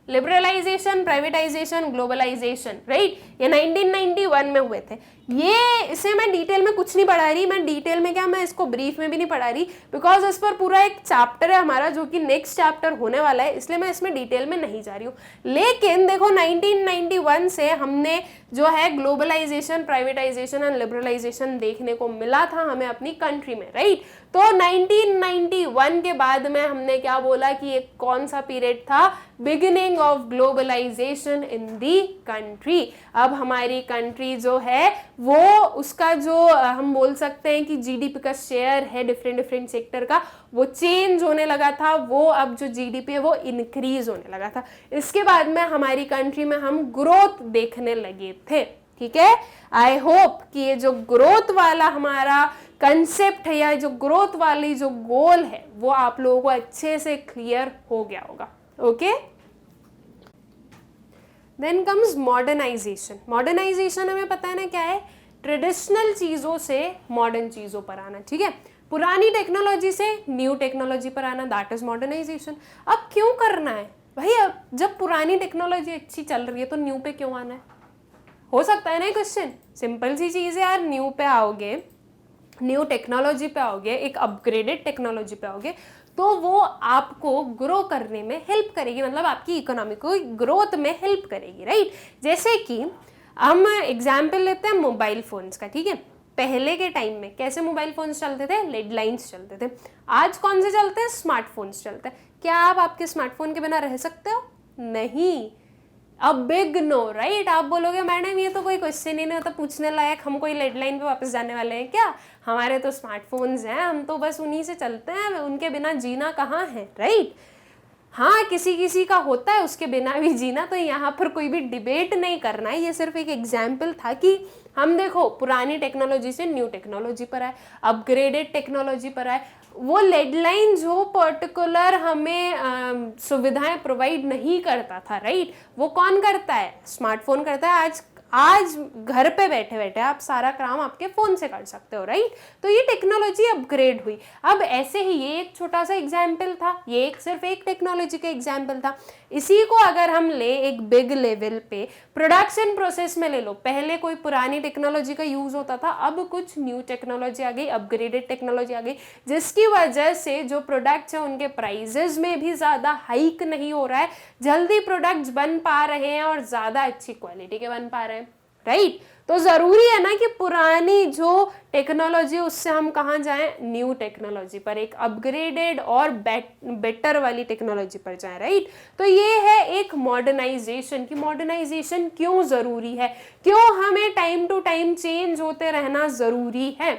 liberalisation, privatisation, globalisation, right. ये 1991 में हुए थे। ये इसे मैं डिटेल में कुछ नहीं पढ़ा रही, मैं डिटेल में क्या, मैं इसको ब्रीफ में भी नहीं पढ़ा रही, बिकॉज इस पर पूरा एक चैप्टर है हमारा जो कि नेक्स्ट चैप्टर होने वाला है, इसलिए मैं इसमें डिटेल में नहीं जा रही हूँ। लेकिन देखो 1991 से हमने जो है ग्लोबलाइजेशन, प्राइवेटाइजेशन एंड लिबरलाइजेशन देखने को मिला था हमें अपनी कंट्री में, राइट। तो 1991 के बाद में हमने क्या बोला कि एक कौन सा पीरियड था? Beginning of globalisation in the country. अब हमारी कंट्री जो है वो उसका जो हम बोल सकते हैं कि जीडीपी का शेयर है डिफरेंट सेक्टर का, वो चेंज होने लगा था, वो अब जो जीडीपी है वो इंक्रीज होने लगा था। इसके बाद में हमारी कंट्री में हम ग्रोथ देखने लगे थे, ठीक है। आई होप कि ये जो ग्रोथ वाला हमारा कंसेप्ट है या जो ग्रोथ वाली जो गोल है वो आप लोगों को अच्छे से क्लियर हो गया होगा। Okay, then comes modernisation. Modernisation हमें पता है ना क्या है? ट्रेडिशनल चीजों से मॉडर्न चीजों पर आना, ठीक है। पुरानी टेक्नोलॉजी से न्यू टेक्नोलॉजी पर आना, दैट इज मॉडर्नाइजेशन। अब क्यों करना है भाई? अब जब पुरानी टेक्नोलॉजी अच्छी चल रही है तो न्यू पे क्यों आना है? हो सकता है ना क्वेश्चन। सिंपल सी चीज है यार, न्यू पे आओगे, न्यू टेक्नोलॉजी पे आओगे, एक अपग्रेडेड टेक्नोलॉजी पे आओगे, तो वो आपको ग्रो करने में हेल्प करेगी, मतलब आपकी इकोनॉमी को ग्रोथ में हेल्प करेगी, राइट। जैसे कि हम एग्जाम्पल लेते हैं मोबाइल फोन्स का, ठीक है। पहले के टाइम में कैसे मोबाइल फोन्स चलते थे? लेडलाइंस चलते थे। आज कौन से चलते हैं? स्मार्टफोन्स चलते हैं। क्या आप आपके स्मार्टफोन के बिना रह सकते हो? नहीं। अब बिग नो, राइट। आप बोलोगे मैडम ये तो कोई क्वेश्चन ही नहीं होता पूछने लायक, हम कोई लेडलाइन पे वापस जाने वाले हैं क्या? हमारे तो स्मार्टफोन्स हैं, हम तो बस उन्हीं से चलते हैं, उनके बिना जीना कहाँ है, राइट। हाँ, किसी किसी का होता है उसके बिना भी जीना, तो यहाँ पर कोई भी डिबेट नहीं करना है। ये सिर्फ एक एग्जाम्पल था कि हम देखो पुरानी टेक्नोलॉजी से न्यू टेक्नोलॉजी पर आए, अपग्रेडेड टेक्नोलॉजी पर आए। वो लेडलाइन जो पर्टिकुलर हमें सुविधाएं प्रोवाइड नहीं करता था, राइट, वो कौन करता है? स्मार्टफोन करता है। आज घर पे बैठे बैठे आप सारा काम आपके फोन से कर सकते हो, राइट। तो ये टेक्नोलॉजी अपग्रेड हुई। अब ऐसे ही ये एक छोटा सा एग्जाम्पल था, ये एक सिर्फ एक टेक्नोलॉजी का एग्जाम्पल था। इसी को अगर हम ले एक बिग लेवल पे प्रोडक्शन प्रोसेस में ले लो, पहले कोई पुरानी टेक्नोलॉजी का यूज होता था, अब कुछ न्यू टेक्नोलॉजी आ गई, अपग्रेडेड टेक्नोलॉजी आ गई, जिसकी वजह से जो प्रोडक्ट्स हैं उनके प्राइजेस में भी ज़्यादा हाइक नहीं हो रहा है, जल्दी प्रोडक्ट्स बन पा रहे हैं और ज़्यादा अच्छी क्वालिटी के बन पा रहे हैं, राइट। तो ज़रूरी है ना कि पुरानी जो टेक्नोलॉजी उससे हम कहाँ जाएं, न्यू टेक्नोलॉजी पर, एक अपग्रेडेड और बेटर वाली टेक्नोलॉजी पर जाएं, राइट। तो ये है एक मॉडर्नाइजेशन, कि मॉडर्नाइजेशन क्यों ज़रूरी है, क्यों हमें टाइम टू टाइम चेंज होते रहना ज़रूरी है।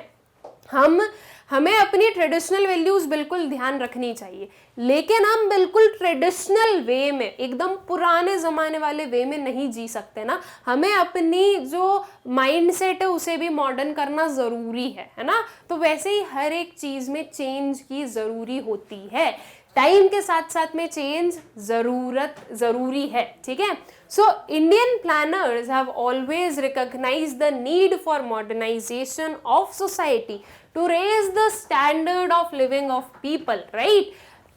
हमें अपनी ट्रेडिशनल वैल्यूज बिल्कुल ध्यान रखनी चाहिए, लेकिन हम बिल्कुल ट्रेडिशनल वे में, एकदम पुराने ज़माने वाले वे में नहीं जी सकते ना। हमें अपनी जो माइंडसेट है उसे भी मॉडर्न करना ज़रूरी है ना। तो वैसे ही हर एक चीज़ में चेंज की ज़रूरी होती है, टाइम के साथ साथ में चेंज ज़रूरी है, ठीक है। So Indian planners have always recognise the need for modernisation of society to raise the standard of living of people, right.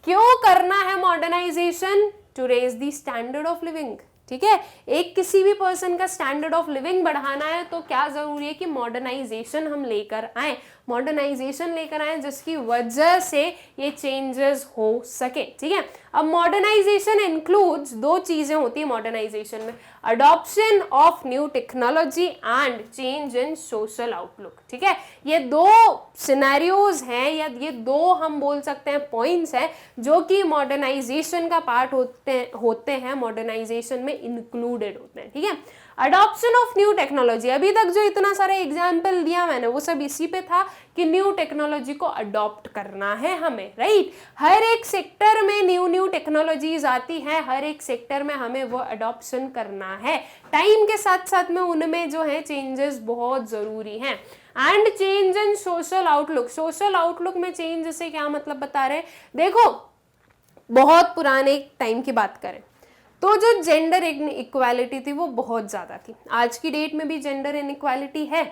क्यों करना है modernisation? To raise the standard of living, ठीक है। एक किसी भी पर्सन का स्टैंडर्ड ऑफ लिविंग बढ़ाना है तो क्या जरूरी है कि मॉडर्नाइजेशन हम लेकर आए, मॉडर्नाइजेशन लेकर आए जिसकी वजह से ये चेंजेस हो सके, ठीक है। अब मॉडर्नाइजेशन इंक्लूड्स, दो चीजें होती है मॉडर्नाइजेशन में, adoption of new technology and change in social outlook, ठीक है। ये दो सिनेरियोज हैं, या ये दो हम बोल सकते हैं पॉइंट्स हैं जो कि मॉडर्नाइजेशन का पार्ट होते हैं, मॉडर्नाइजेशन में इंक्लूडेड होते हैं, ठीक है। अडॉप्शन ऑफ न्यू टेक्नोलॉजी, अभी तक जो इतना सारा एग्जाम्पल दिया मैंने वो सब इसी पे था कि न्यू टेक्नोलॉजी को अडॉप्ट करना है हमें, राइट। हर एक सेक्टर में न्यू टेक्नोलॉजीज आती हैं, हर एक सेक्टर में हमें वो अडॉप्शन करना है, टाइम के साथ साथ में उनमें जो है चेंजेस बहुत जरूरी हैं। And change in social outlook, social outlook में चेंज से क्या मतलब बता रहे हैं, देखो बहुत पुराने टाइम की बात करें तो जो जेंडर इक्वालिटी थी वो बहुत ज़्यादा थी। आज की डेट में भी जेंडर इनइक्वालिटी है,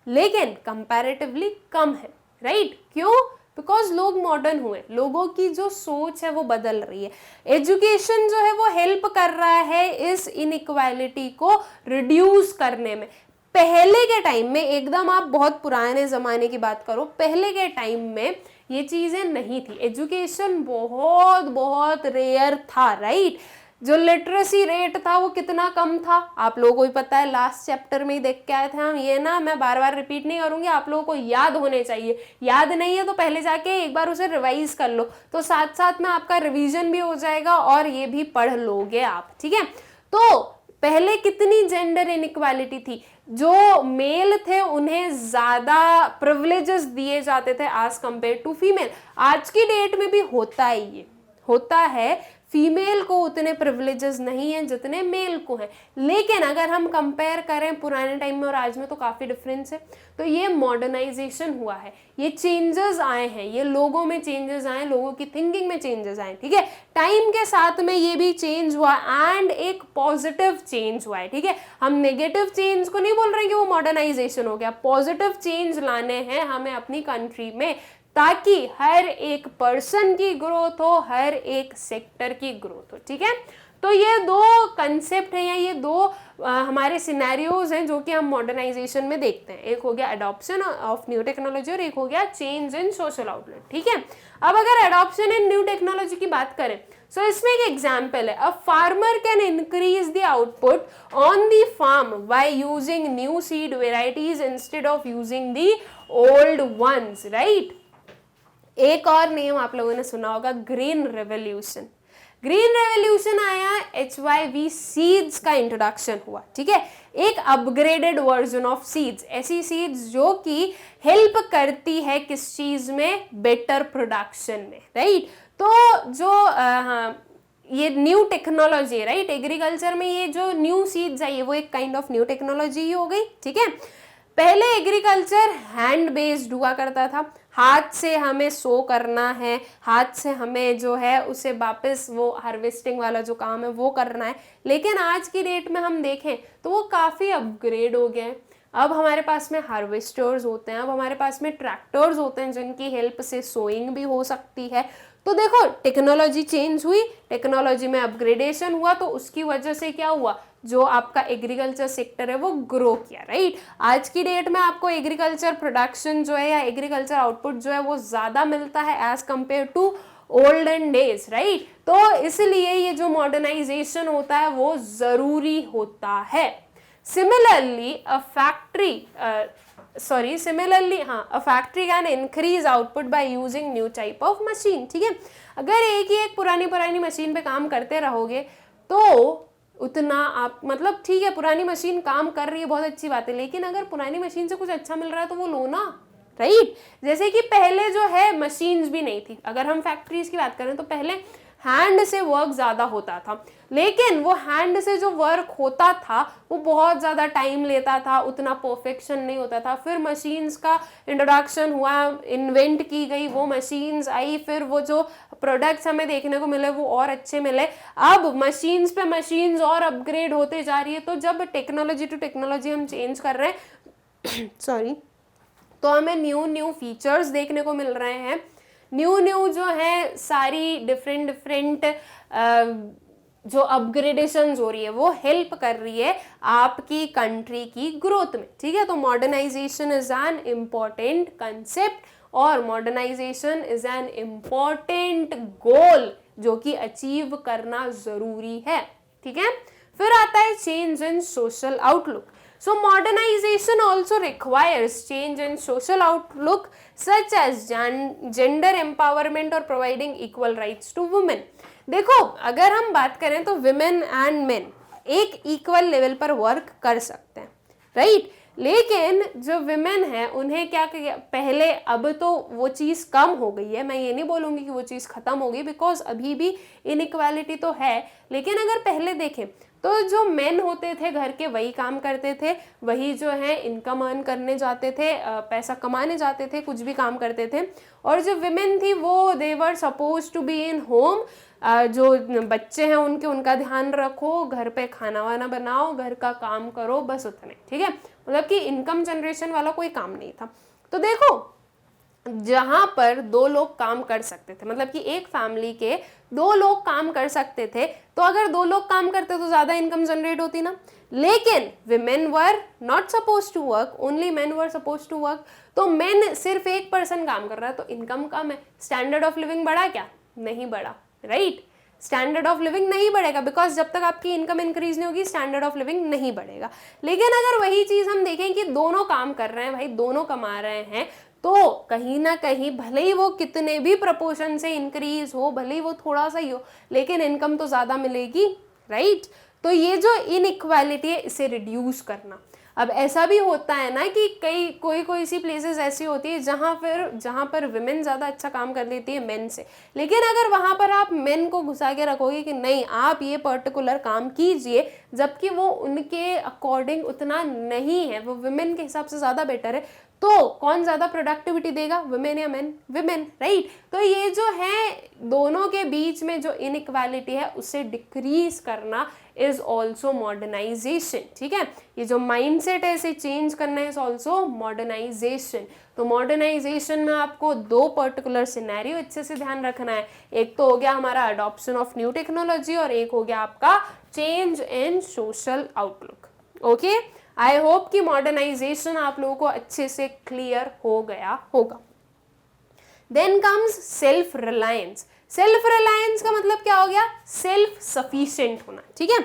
लेकिन कंपैरेटिवली कम है, राइट। क्यों? बिकॉज लोग मॉडर्न हुए, लोगों की जो सोच है वो बदल रही है, एजुकेशन जो है वो हेल्प कर रहा है इस इनइक्वालिटी को रिड्यूस करने में। पहले के टाइम में, एकदम आप बहुत पुराने ज़माने की बात करो, पहले के टाइम में ये चीज़ें नहीं थी, एजुकेशन बहुत बहुत रेयर था, राइट। जो लिटरेसी रेट था वो कितना कम था, आप लोगों को भी पता है, लास्ट चैप्टर में ही देख के आए थे हम, ये ना मैं बार बार रिपीट नहीं करूंगी, आप लोगों को याद होने चाहिए, याद नहीं है तो पहले जाके एक बार उसे रिवाइज कर लो, तो साथ साथ में आपका रिवीजन भी हो जाएगा और ये भी पढ़ लोगे आप, ठीक है। तो पहले कितनी जेंडर इनइक्वालिटी थी, जो मेल थे उन्हें ज्यादा प्रिविलेजेस दिए जाते थे एज कंपेयर टू फीमेल। आज की डेट में भी होता है, ये होता है, फीमेल को उतने प्रिविलेजेस नहीं हैं जितने मेल को हैं, लेकिन अगर हम कंपेयर करें पुराने टाइम में और आज में तो काफ़ी डिफरेंस है। तो ये मॉडर्नाइजेशन हुआ है, ये चेंजेस आए हैं, ये लोगों में चेंजेस आए, लोगों की थिंकिंग में चेंजेस आए, ठीक है। टाइम के साथ में ये भी चेंज हुआ एंड एक पॉजिटिव चेंज हुआ है, ठीक है। हम नेगेटिव चेंज को नहीं बोल रहे कि वो मॉडर्नाइजेशन हो गया, पॉजिटिव चेंज लाने हैं हमें अपनी कंट्री में, ताकि हर एक पर्सन की ग्रोथ हो, हर एक सेक्टर की ग्रोथ हो, ठीक है। तो ये दो कंसेप्ट हैं, या ये दो हमारे सिनेरियोज हैं जो कि हम मॉडर्नाइजेशन में देखते हैं। एक हो गया अडॉप्शन ऑफ न्यू टेक्नोलॉजी और एक हो गया चेंज इन सोशल आउटलेट, ठीक है। अब अगर अडॉप्शन इन न्यू टेक्नोलॉजी की बात करें, सो इसमें एक एग्जाम्पल है, a farmer can increase the output on the farm by using new seed varieties instead of using the old ones, right. एक और नेम आप लोगों ने सुना होगा, ग्रीन रेवोल्यूशन। ग्रीन रेवोल्यूशन आया, HYV सीड्स का इंट्रोडक्शन हुआ, ठीक है। एक अपग्रेडेड वर्जन ऑफ सीड्स, ऐसी सीड्स जो कि हेल्प करती है किस चीज में, बेटर प्रोडक्शन में, राइट। तो जो ये न्यू टेक्नोलॉजी है, राइट, एग्रीकल्चर में ये जो न्यू सीड्स आई है वो एक काइंड ऑफ न्यू टेक्नोलॉजी ही हो गई, ठीक है। पहले एग्रीकल्चर हैंड बेस्ड हुआ करता था, हाथ से हमें सो करना है, हाथ से हमें जो है उसे वापस वो हार्वेस्टिंग वाला जो काम है वो करना है। लेकिन आज की डेट में हम देखें तो वो काफ़ी अपग्रेड हो गए हैं। अब हमारे पास में हार्वेस्टर्स होते हैं, अब हमारे पास में ट्रैक्टर्स होते हैं जिनकी हेल्प से सोइंग भी हो सकती है। तो देखो टेक्नोलॉजी चेंज हुई, टेक्नोलॉजी में अपग्रेडेशन हुआ, तो उसकी वजह से क्या हुआ, जो आपका एग्रीकल्चर सेक्टर है वो ग्रो किया, राइट। आज की डेट में आपको एग्रीकल्चर प्रोडक्शन जो है या एग्रीकल्चर आउटपुट जो है वो ज़्यादा मिलता है as compare to olden days, right. तो इसलिए ये जो मॉडर्नाइजेशन होता है वो ज़रूरी होता है। Similarly, a factory can increase output by using new type of machine. ठीक है, अगर एक ही एक पुरानी मशीन पे काम करते रहोगे तो उतना आप मतलब ठीक है, पुरानी मशीन काम कर रही है, बहुत अच्छी बात है, लेकिन अगर पुरानी मशीन से कुछ अच्छा मिल रहा है तो वो लो ना, राइट? जैसे कि पहले जो है मशीन्स भी नहीं थी, अगर हम फैक्ट्रीज की बात करें तो पहले हैंड से वर्क ज़्यादा होता था, लेकिन वो हैंड से जो वर्क होता था वो बहुत ज़्यादा टाइम लेता था, उतना परफेक्शन नहीं होता था। फिर मशीन्स का इंट्रोडक्शन हुआ, इन्वेंट की गई, वो मशीन्स आई, फिर वो जो प्रोडक्ट्स हमें देखने को मिले वो और अच्छे मिले। अब मशीन्स पे मशीन्स और अपग्रेड होते जा रही है, तो जब टेक्नोलॉजी टू टेक्नोलॉजी हम चेंज कर रहे हैं सॉरी, तो हमें न्यू फीचर्स देखने को मिल रहे हैं, न्यू जो है सारी डिफरेंट जो अपग्रेडेशंस हो रही है वो हेल्प कर रही है आपकी कंट्री की ग्रोथ में। ठीक है, तो modernisation is an important concept और modernisation is an important goal जो कि अचीव करना जरूरी है। ठीक है, फिर आता है change in social outlook. So modernization also requires change in social outlook such as gender empowerment और providing equal rights to women। देखो, अगर हम बात करें तो women and men एक equal level पर work कर सकते हैं, right? लेकिन जो विमेन है उन्हें क्या पहले, अब तो वो चीज़ कम हो गई है, मैं ये नहीं बोलूँगी कि वो चीज़ ख़त्म हो गई, बिकॉज अभी भी इनइक्वालिटी तो है, लेकिन अगर पहले देखें तो जो मेन होते थे घर के वही काम करते थे, वही जो है इनकम अर्न करने जाते थे, पैसा कमाने जाते थे, कुछ भी काम करते थे, और जो विमेन थी वो they were suppose to be in home, जो बच्चे हैं उनका ध्यान रखो, घर पे खाना वाना बनाओ, घर का काम करो, बस उतने। ठीक है, मतलब कि इनकम जनरेशन वाला कोई काम नहीं था। तो देखो, जहां पर दो लोग काम कर सकते थे, मतलब कि एक फैमिली के दो लोग काम कर सकते थे, तो अगर दो लोग काम करते तो ज्यादा इनकम जनरेट होती ना, लेकिन women were not suppose to work, only men were suppose to work. तो मेन सिर्फ एक पर्सन काम कर रहा है तो इनकम कम है, स्टैंडर्ड ऑफ लिविंग बढ़ा क्या? नहीं बढ़ा, राइट? स्टैंडर्ड ऑफ लिविंग नहीं बढ़ेगा, बिकॉज जब तक आपकी इनकम इंक्रीज नहीं होगी स्टैंडर्ड ऑफ लिविंग नहीं बढ़ेगा। लेकिन अगर वही चीज हम देखें कि दोनों काम कर रहे हैं, भाई दोनों कमा रहे हैं, तो कहीं ना कहीं भले ही वो कितने भी प्रपोर्शन से इंक्रीज हो, भले ही वो थोड़ा सा ही हो, लेकिन इनकम तो ज्यादा मिलेगी, राइट? तो ये जो इनइक्वालिटी है इसे रिड्यूस करना। अब ऐसा भी होता है ना कि कोई सी प्लेसेस ऐसी होती है जहाँ पर विमेन ज़्यादा अच्छा काम कर लेती है मेन से, लेकिन अगर वहाँ पर आप मेन को घुसा के रखोगे कि नहीं आप ये पर्टिकुलर काम कीजिए, जबकि वो उनके अकॉर्डिंग उतना नहीं है, वो विमेन के हिसाब से ज़्यादा बेटर है, तो कौन ज़्यादा प्रोडक्टिविटी देगा, विमेन या मेन? Women, right? तो ये जो है दोनों के बीच में जो इनइक्वालिटी है उसे डिक्रीज करना इज ऑल्सो मॉडर्नाइजेशन। ठीक है, ये जो माइंडसेट है इसे चेंज करना इज ऑल्सो मॉडर्नाइजेशन। तो मॉडर्नाइजेशन में आपको दो पर्टिकुलर सिनेरियो अच्छे से ध्यान रखना है, एक तो हो गया हमारा अडॉप्शन ऑफ न्यू टेक्नोलॉजी और एक हो गया आपका change in social outlook. Okay, I hope कि मॉडर्नाइजेशन आप लोगों को अच्छे से क्लियर हो गया होगा। Then comes self reliance. Self reliance का मतलब क्या हो गया? सेल्फ सफिशिएंट होना। ठीक है,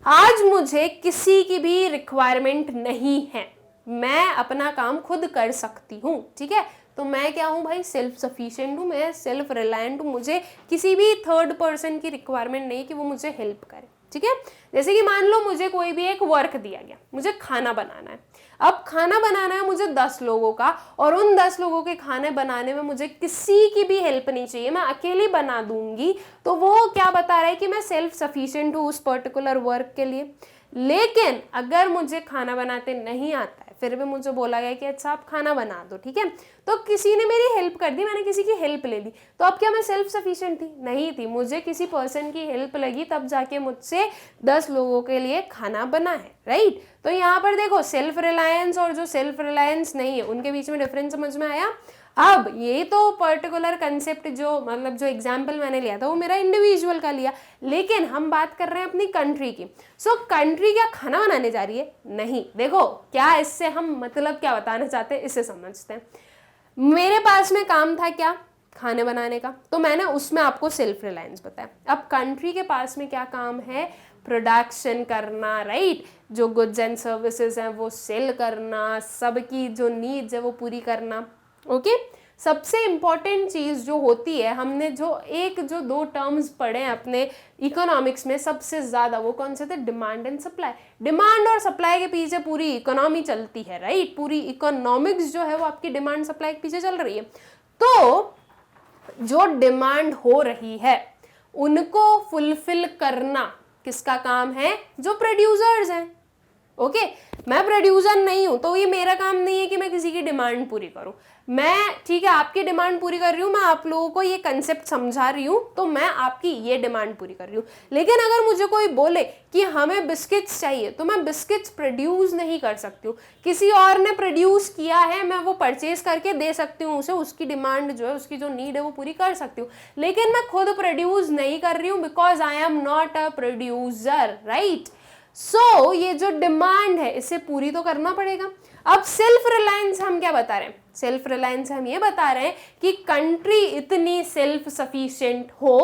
आज मुझे किसी की भी रिक्वायरमेंट नहीं है, मैं अपना काम खुद कर सकती हूँ। ठीक है, तो मैं क्या हूँ भाई? सेल्फ सफिशिएंट हूँ, मैं सेल्फ रिलायंट हूँ, मुझे किसी भी थर्ड पर्सन की रिक्वायरमेंट नहीं कि वो मुझे हेल्प करे। ठीक है, जैसे कि मान लो मुझे कोई भी एक वर्क दिया गया, मुझे खाना बनाना है। अब खाना बनाना है मुझे 10 लोगों का, और उन 10 लोगों के खाने बनाने में मुझे किसी की भी हेल्प नहीं चाहिए, मैं अकेली बना दूंगी, तो वो क्या बता रहा है कि मैं सेल्फ सफिशिएंट हूँ उस पर्टिकुलर वर्क के लिए। लेकिन अगर मुझे खाना बनाते नहीं आता है, फिर भी मुझे बोला गया कि अच्छा आप खाना बना दो, ठीक है, तो किसी ने मेरी हेल्प कर दी, मैंने किसी की हेल्प ले ली, तो अब क्या मैं सेल्फ सफिशिएंट थी? नहीं थी, मुझे किसी पर्सन की हेल्प लगी तब जाके मुझसे 10 लोगों के लिए खाना बना है, राइट? तो यहाँ पर देखो सेल्फ रिलायंस और जो सेल्फ रिलायंस नहीं है उनके बीच में डिफरेंस समझ में आया। अब ये तो पर्टिकुलर कंसेप्ट जो मतलब जो एग्जाम्पल मैंने लिया था वो मेरा इंडिविजुअल का लिया, लेकिन हम बात कर रहे हैं अपनी कंट्री की। सो कंट्री क्या खाना बनाने जा रही है? नहीं। देखो क्या इससे हम मतलब क्या बताना चाहते हैं इसे समझते हैं। मेरे पास में काम था क्या? खाने बनाने का, तो मैंने उसमें आपको सेल्फ रिलायंस बताया। अब कंट्री के पास में क्या काम है, प्रोडक्शन करना, राइट, जो गुड्स एंड सर्विसेज हैं वो सेल करना, सबकी जो नीड्स है वो पूरी करना। ओके, सबसे इम्पॉर्टेंट चीज़ जो होती है, हमने जो दो टर्म्स पढ़े हैं अपने इकोनॉमिक्स में सबसे ज़्यादा, वो कौन से थे, डिमांड एंड सप्लाई। डिमांड और सप्लाई के पीछे पूरी इकोनॉमी चलती है, राइट, पूरी इकोनॉमिक्स जो है वो आपकी डिमांड सप्लाई के पीछे चल रही है। तो जो डिमांड हो रही है उनको फुलफिल करना किसका काम है, जो प्रोड्यूसर्स हैं। ओके, मैं प्रोड्यूसर नहीं हूं तो ये मेरा काम नहीं है कि मैं किसी की डिमांड पूरी करूं। मैं, ठीक है, आपकी डिमांड पूरी कर रही हूँ, मैं आप लोगों को ये कंसेप्ट समझा रही हूँ, तो मैं आपकी ये डिमांड पूरी कर रही हूँ। लेकिन अगर मुझे कोई बोले कि हमें बिस्किट्स चाहिए, तो मैं बिस्किट्स प्रोड्यूस नहीं कर सकती हूँ, किसी और ने प्रोड्यूस किया है, मैं वो परचेज करके दे सकती हूँ उसे, उसकी डिमांड जो है, उसकी जो नीड है वो पूरी कर सकती हूँ। लेकिन मैं खुद प्रोड्यूस नहीं कर रही हूँ, because I am not a producer, right. So ये जो डिमांड है इसे पूरी तो करना पड़ेगा। अब सेल्फ रिलायंस हम क्या बता रहे हैं, सेल्फ रिलायंस हम ये बता रहे हैं कि कंट्री इतनी सेल्फ सफिशिएंट हो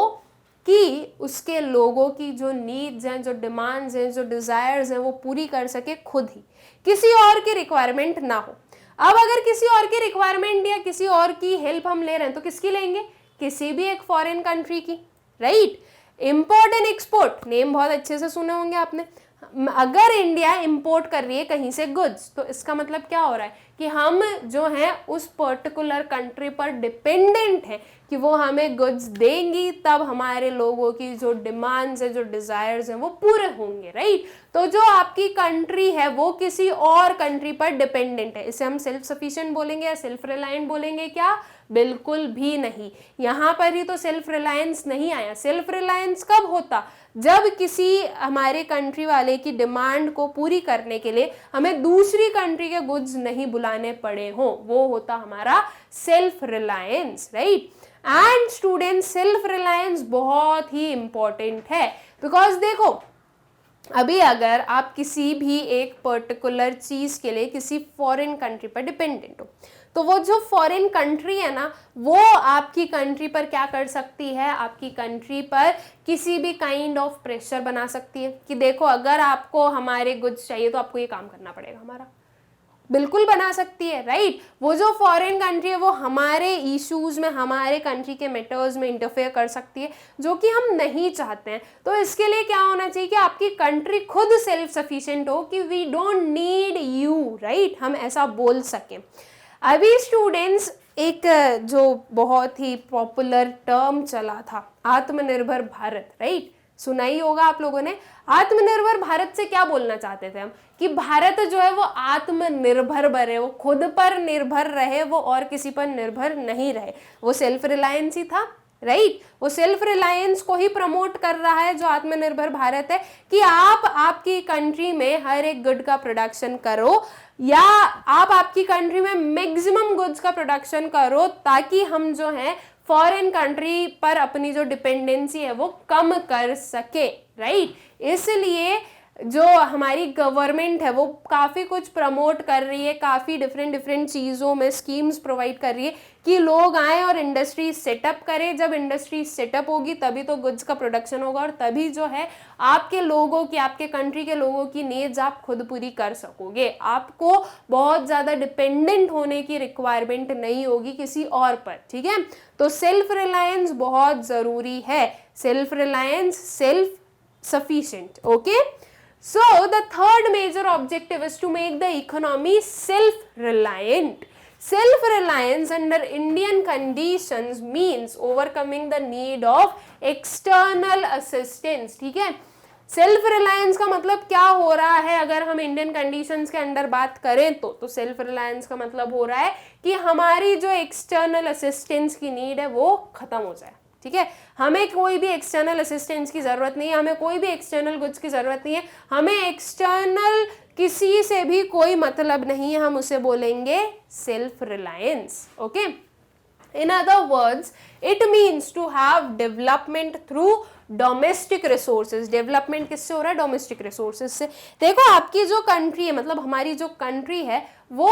कि उसके लोगों की जो नीड्स हैं, जो डिमांड्स हैं, जो डिजायर्स हैं वो पूरी कर सके खुद ही, किसी और की रिक्वायरमेंट ना हो। अब अगर किसी और की रिक्वायरमेंट या किसी और की हेल्प हम ले रहे हैं तो किसकी लेंगे, किसी भी एक फॉरेन कंट्री की, right. Import and export name बहुत अच्छे से सुने होंगे आपने। अगर इंडिया इंपोर्ट कर रही है कहीं से गुड्स, तो इसका मतलब क्या हो रहा है कि हम जो हैं उस पर्टिकुलर कंट्री पर डिपेंडेंट हैं कि वो हमें गुड्स देंगी, तब हमारे लोगों की जो डिमांड्स है, जो डिजायर्स हैं वो पूरे होंगे, राइट। तो जो आपकी कंट्री है वो किसी और कंट्री पर डिपेंडेंट है, इसे हम सेल्फ सफिशिएंट बोलेंगे या सेल्फ रिलायंट बोलेंगे क्या, बिल्कुल भी नहीं। यहाँ पर ही तो सेल्फ रिलायंस नहीं आया। सेल्फ रिलायंस कब होता, जब किसी हमारे कंट्री वाले की डिमांड को पूरी करने के लिए हमें दूसरी कंट्री के गुड्स नहीं बुलाने पड़े हो, वो होता हमारा self reliance, right. And student, self reliance बहुत ही इंपॉर्टेंट है, बिकॉज देखो अभी अगर आप किसी भी एक पर्टिकुलर चीज के लिए किसी फॉरेन कंट्री पर डिपेंडेंट हो, तो वो जो फॉरेन कंट्री है ना, वो आपकी कंट्री पर क्या कर सकती है, आपकी कंट्री पर किसी भी काइंड ऑफ प्रेशर बना सकती है कि देखो अगर आपको हमारे गुड्स चाहिए तो आपको ये काम करना पड़ेगा हमारा, बिल्कुल बना सकती है, राइट। वो जो फॉरेन कंट्री है वो हमारे इश्यूज में, हमारे कंट्री के मैटर्स में इंटरफेयर कर सकती है, जो कि हम नहीं चाहते हैं। तो इसके लिए क्या होना चाहिए कि आपकी कंट्री खुद सेल्फ सफिशिएंट हो कि we don't need you, right, हम ऐसा बोल सकें। अभी स्टूडेंट्स एक जो बहुत ही पॉपुलर टर्म चला था, आत्मनिर्भर भारत, राइट, सुना ही होगा आप लोगों ने। आत्मनिर्भर भारत से क्या बोलना चाहते थे हम, कि भारत जो है वो आत्मनिर्भर बने, वो खुद पर निर्भर रहे, वो और किसी पर निर्भर नहीं रहे। वो सेल्फ रिलायंस ही था, राइट। वो सेल्फ रिलायंस को ही प्रमोट कर रहा है जो आत्मनिर्भर भारत है, कि आप आपकी कंट्री में हर एक गुड का प्रोडक्शन करो, या आप आपकी कंट्री में मैक्सिमम गुड्स का प्रोडक्शन करो, ताकि हम जो है फॉरेन कंट्री पर अपनी जो डिपेंडेंसी है वो कम कर सके, राइट। इसलिए जो हमारी गवर्नमेंट है वो काफ़ी कुछ प्रमोट कर रही है, काफ़ी डिफरेंट चीज़ों में स्कीम्स प्रोवाइड कर रही है कि लोग आए और इंडस्ट्री सेटअप करें। जब इंडस्ट्री सेटअप होगी तभी तो गुड्स का प्रोडक्शन होगा, और तभी जो है आपके लोगों की, आपके कंट्री के लोगों की नीड्स आप खुद पूरी कर सकोगे। आपको बहुत ज़्यादा डिपेंडेंट होने की रिक्वायरमेंट नहीं होगी किसी और पर, ठीक है। तो सेल्फ रिलायंस बहुत ज़रूरी है, self reliance, self sufficient, okay. So the third major objective is to make the economy self-reliant. Self-reliance under Indian conditions means overcoming the need of external assistance, ठीक है। सेल्फ रिलायंस का मतलब क्या हो रहा है, अगर हम इंडियन कंडीशंस के अंदर बात करें तो सेल्फ रिलायंस का मतलब हो रहा है कि हमारी जो एक्सटर्नल असिस्टेंस की नीड है वो खत्म हो जाए, ठीक है। हमें कोई भी एक्सटर्नल असिस्टेंस की ज़रूरत नहीं है, हमें कोई भी एक्सटर्नल गुड्स की ज़रूरत नहीं है, हमें एक्सटर्नल किसी से भी कोई मतलब नहीं है, हम उसे बोलेंगे self reliance, okay. In other words it means to have development through domestic resources. Development किससे हो रहा है, डोमेस्टिक रिसोर्सेज से। देखो आपकी जो कंट्री है, मतलब हमारी जो कंट्री है वो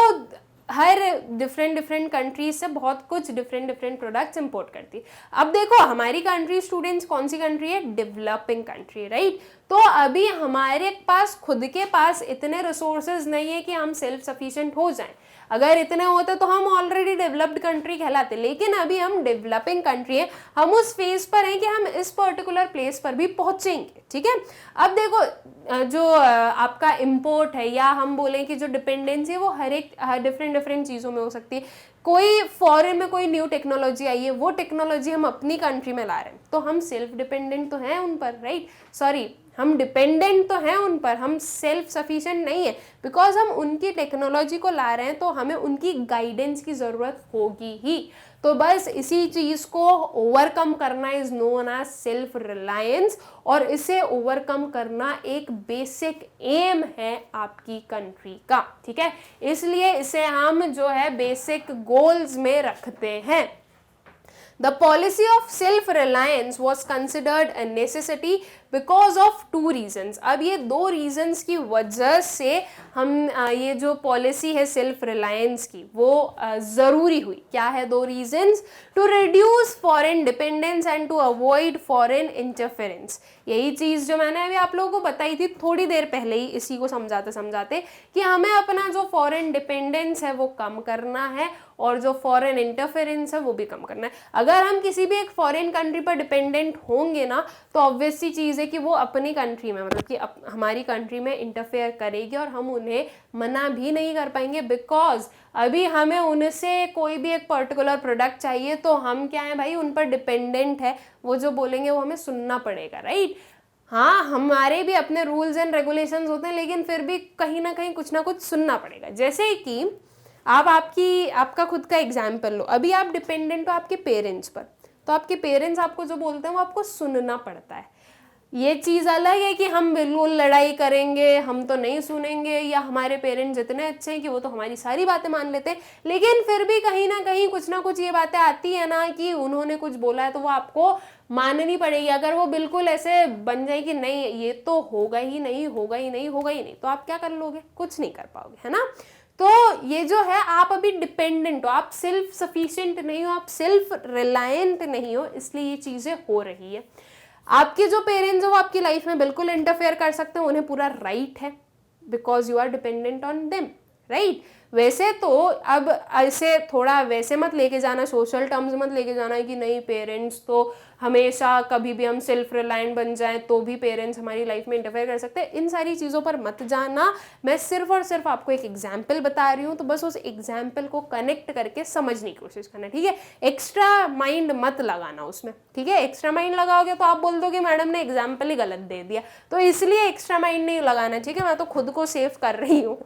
हर डिफरेंट डिफरेंट कंट्रीज से बहुत कुछ डिफरेंट डिफरेंट प्रोडक्ट्स इंपोर्ट करती है। अब देखो हमारी कंट्री स्टूडेंट्स कौन सी कंट्री है, डेवलपिंग कंट्री, राइट। तो अभी हमारे पास खुद के पास इतने रिसोर्सेज नहीं है कि हम सेल्फ सफिशिएंट हो जाएं। अगर इतने होते तो हम ऑलरेडी डेवलप्ड कंट्री कहलाते, लेकिन अभी हम डेवलपिंग कंट्री है, हम उस फेज पर हैं कि हम इस पर्टिकुलर प्लेस पर भी पहुंचेंगे, ठीक है। अब देखो जो आपका इम्पोर्ट है या हम बोलें कि जो डिपेंडेंसी है वो हर डिफरेंट डिफरेंट चीज़ों में हो सकती है। कोई फॉरेन में कोई न्यू टेक्नोलॉजी आई है, वो टेक्नोलॉजी हम अपनी कंट्री में ला रहे हैं, तो हम सेल्फ डिपेंडेंट तो हैं उन पर, राइट। सॉरी, हम डिपेंडेंट तो हैं उन पर, हम सेल्फ सफिशिएंट नहीं है, बिकॉज हम उनकी टेक्नोलॉजी को ला रहे हैं तो हमें उनकी गाइडेंस की ज़रूरत होगी ही। तो बस इसी चीज़ को ओवरकम करना is known as self reliance, और इसे ओवरकम करना एक बेसिक एम है आपकी कंट्री का, ठीक है। इसलिए इसे हम जो है बेसिक गोल्स में रखते हैं। The policy of self-reliance was considered a necessity because of two reasons. अब ये दो reasons की वजह से हम ये जो पॉलिसी है सेल्फ रिलायंस की वो ज़रूरी हुई। क्या है दो reasons? To reduce foreign dependence and to avoid foreign interference. यही चीज़ जो मैंने अभी आप लोगों को बताई थी थोड़ी देर पहले ही, इसी को समझाते समझाते, कि हमें अपना जो फॉरेन डिपेंडेंस है वो कम करना है और जो फॉरेन इंटरफेरेंस है वो भी कम करना है। अगर हम किसी भी एक फॉरेन कंट्री पर डिपेंडेंट होंगे ना, तो ऑब्वियस सी चीज़ है कि वो अपनी कंट्री में, मतलब कि हमारी कंट्री में इंटरफेयर करेगी और हम उन्हें मना भी नहीं कर पाएंगे, बिकॉज अभी हमें उनसे कोई भी एक पर्टिकुलर प्रोडक्ट चाहिए तो हम क्या है भाई, उन पर डिपेंडेंट है, वो जो बोलेंगे वो हमें सुनना पड़ेगा, राइट। हाँ, हमारे भी अपने रूल्स एंड रेगुलेशंस होते हैं, लेकिन फिर भी कहीं ना कहीं कुछ ना कुछ सुनना पड़ेगा। जैसे कि आप आपका खुद का एग्जाम्पल लो, अभी आप डिपेंडेंट हो आपके पेरेंट्स पर, तो आपके पेरेंट्स आपको जो बोलते हैं वो आपको सुनना पड़ता है। ये चीज़ अलग है कि हम बिल्कुल लड़ाई करेंगे, हम तो नहीं सुनेंगे, या हमारे पेरेंट्स इतने अच्छे हैं कि वो तो हमारी सारी बातें मान लेते हैं, लेकिन फिर भी कहीं ना कहीं कुछ ना कुछ ये बातें आती है ना कि उन्होंने कुछ बोला है तो वो आपको माननी पड़ेगी। अगर वो बिल्कुल ऐसे बन जाए कि नहीं ये तो होगा ही नहीं, होगा ही नहीं, होगा ही नहीं, तो आप क्या कर लोगे, कुछ नहीं कर पाओगे, है ना। तो ये जो है, आप अभी डिपेंडेंट हो, आप सेल्फ सफिशिएंट नहीं हो, आप सेल्फ रिलायंट नहीं हो, इसलिए ये चीज़ें हो रही है। आपके जो पेरेंट्स हो वो आपकी लाइफ में बिल्कुल इंटरफेयर कर सकते हैं, उन्हें पूरा राइट है, because you are dependent on them, right. वैसे तो अब ऐसे थोड़ा वैसे मत लेके जाना, सोशल टर्म्स मत लेके जाना कि नहीं पेरेंट्स तो हमेशा कभी भी हम सेल्फ रिलायंट बन जाएं तो भी पेरेंट्स हमारी लाइफ में इंटरफेयर कर सकते हैं, इन सारी चीज़ों पर मत जाना। मैं सिर्फ और सिर्फ आपको एक एग्जाम्पल बता रही हूँ, तो बस उस एग्जाम्पल को कनेक्ट करके समझने की कोशिश करना, ठीक है। एक्स्ट्रा माइंड मत लगाना उसमें, ठीक है। एक्स्ट्रा माइंड लगाओगे तो आप बोल दोगे मैडम ने एग्जाम्पल ही गलत दे दिया, तो इसलिए एक्स्ट्रा माइंड नहीं लगाना, ठीक है। मैं तो खुद को सेव कर रही हूँ,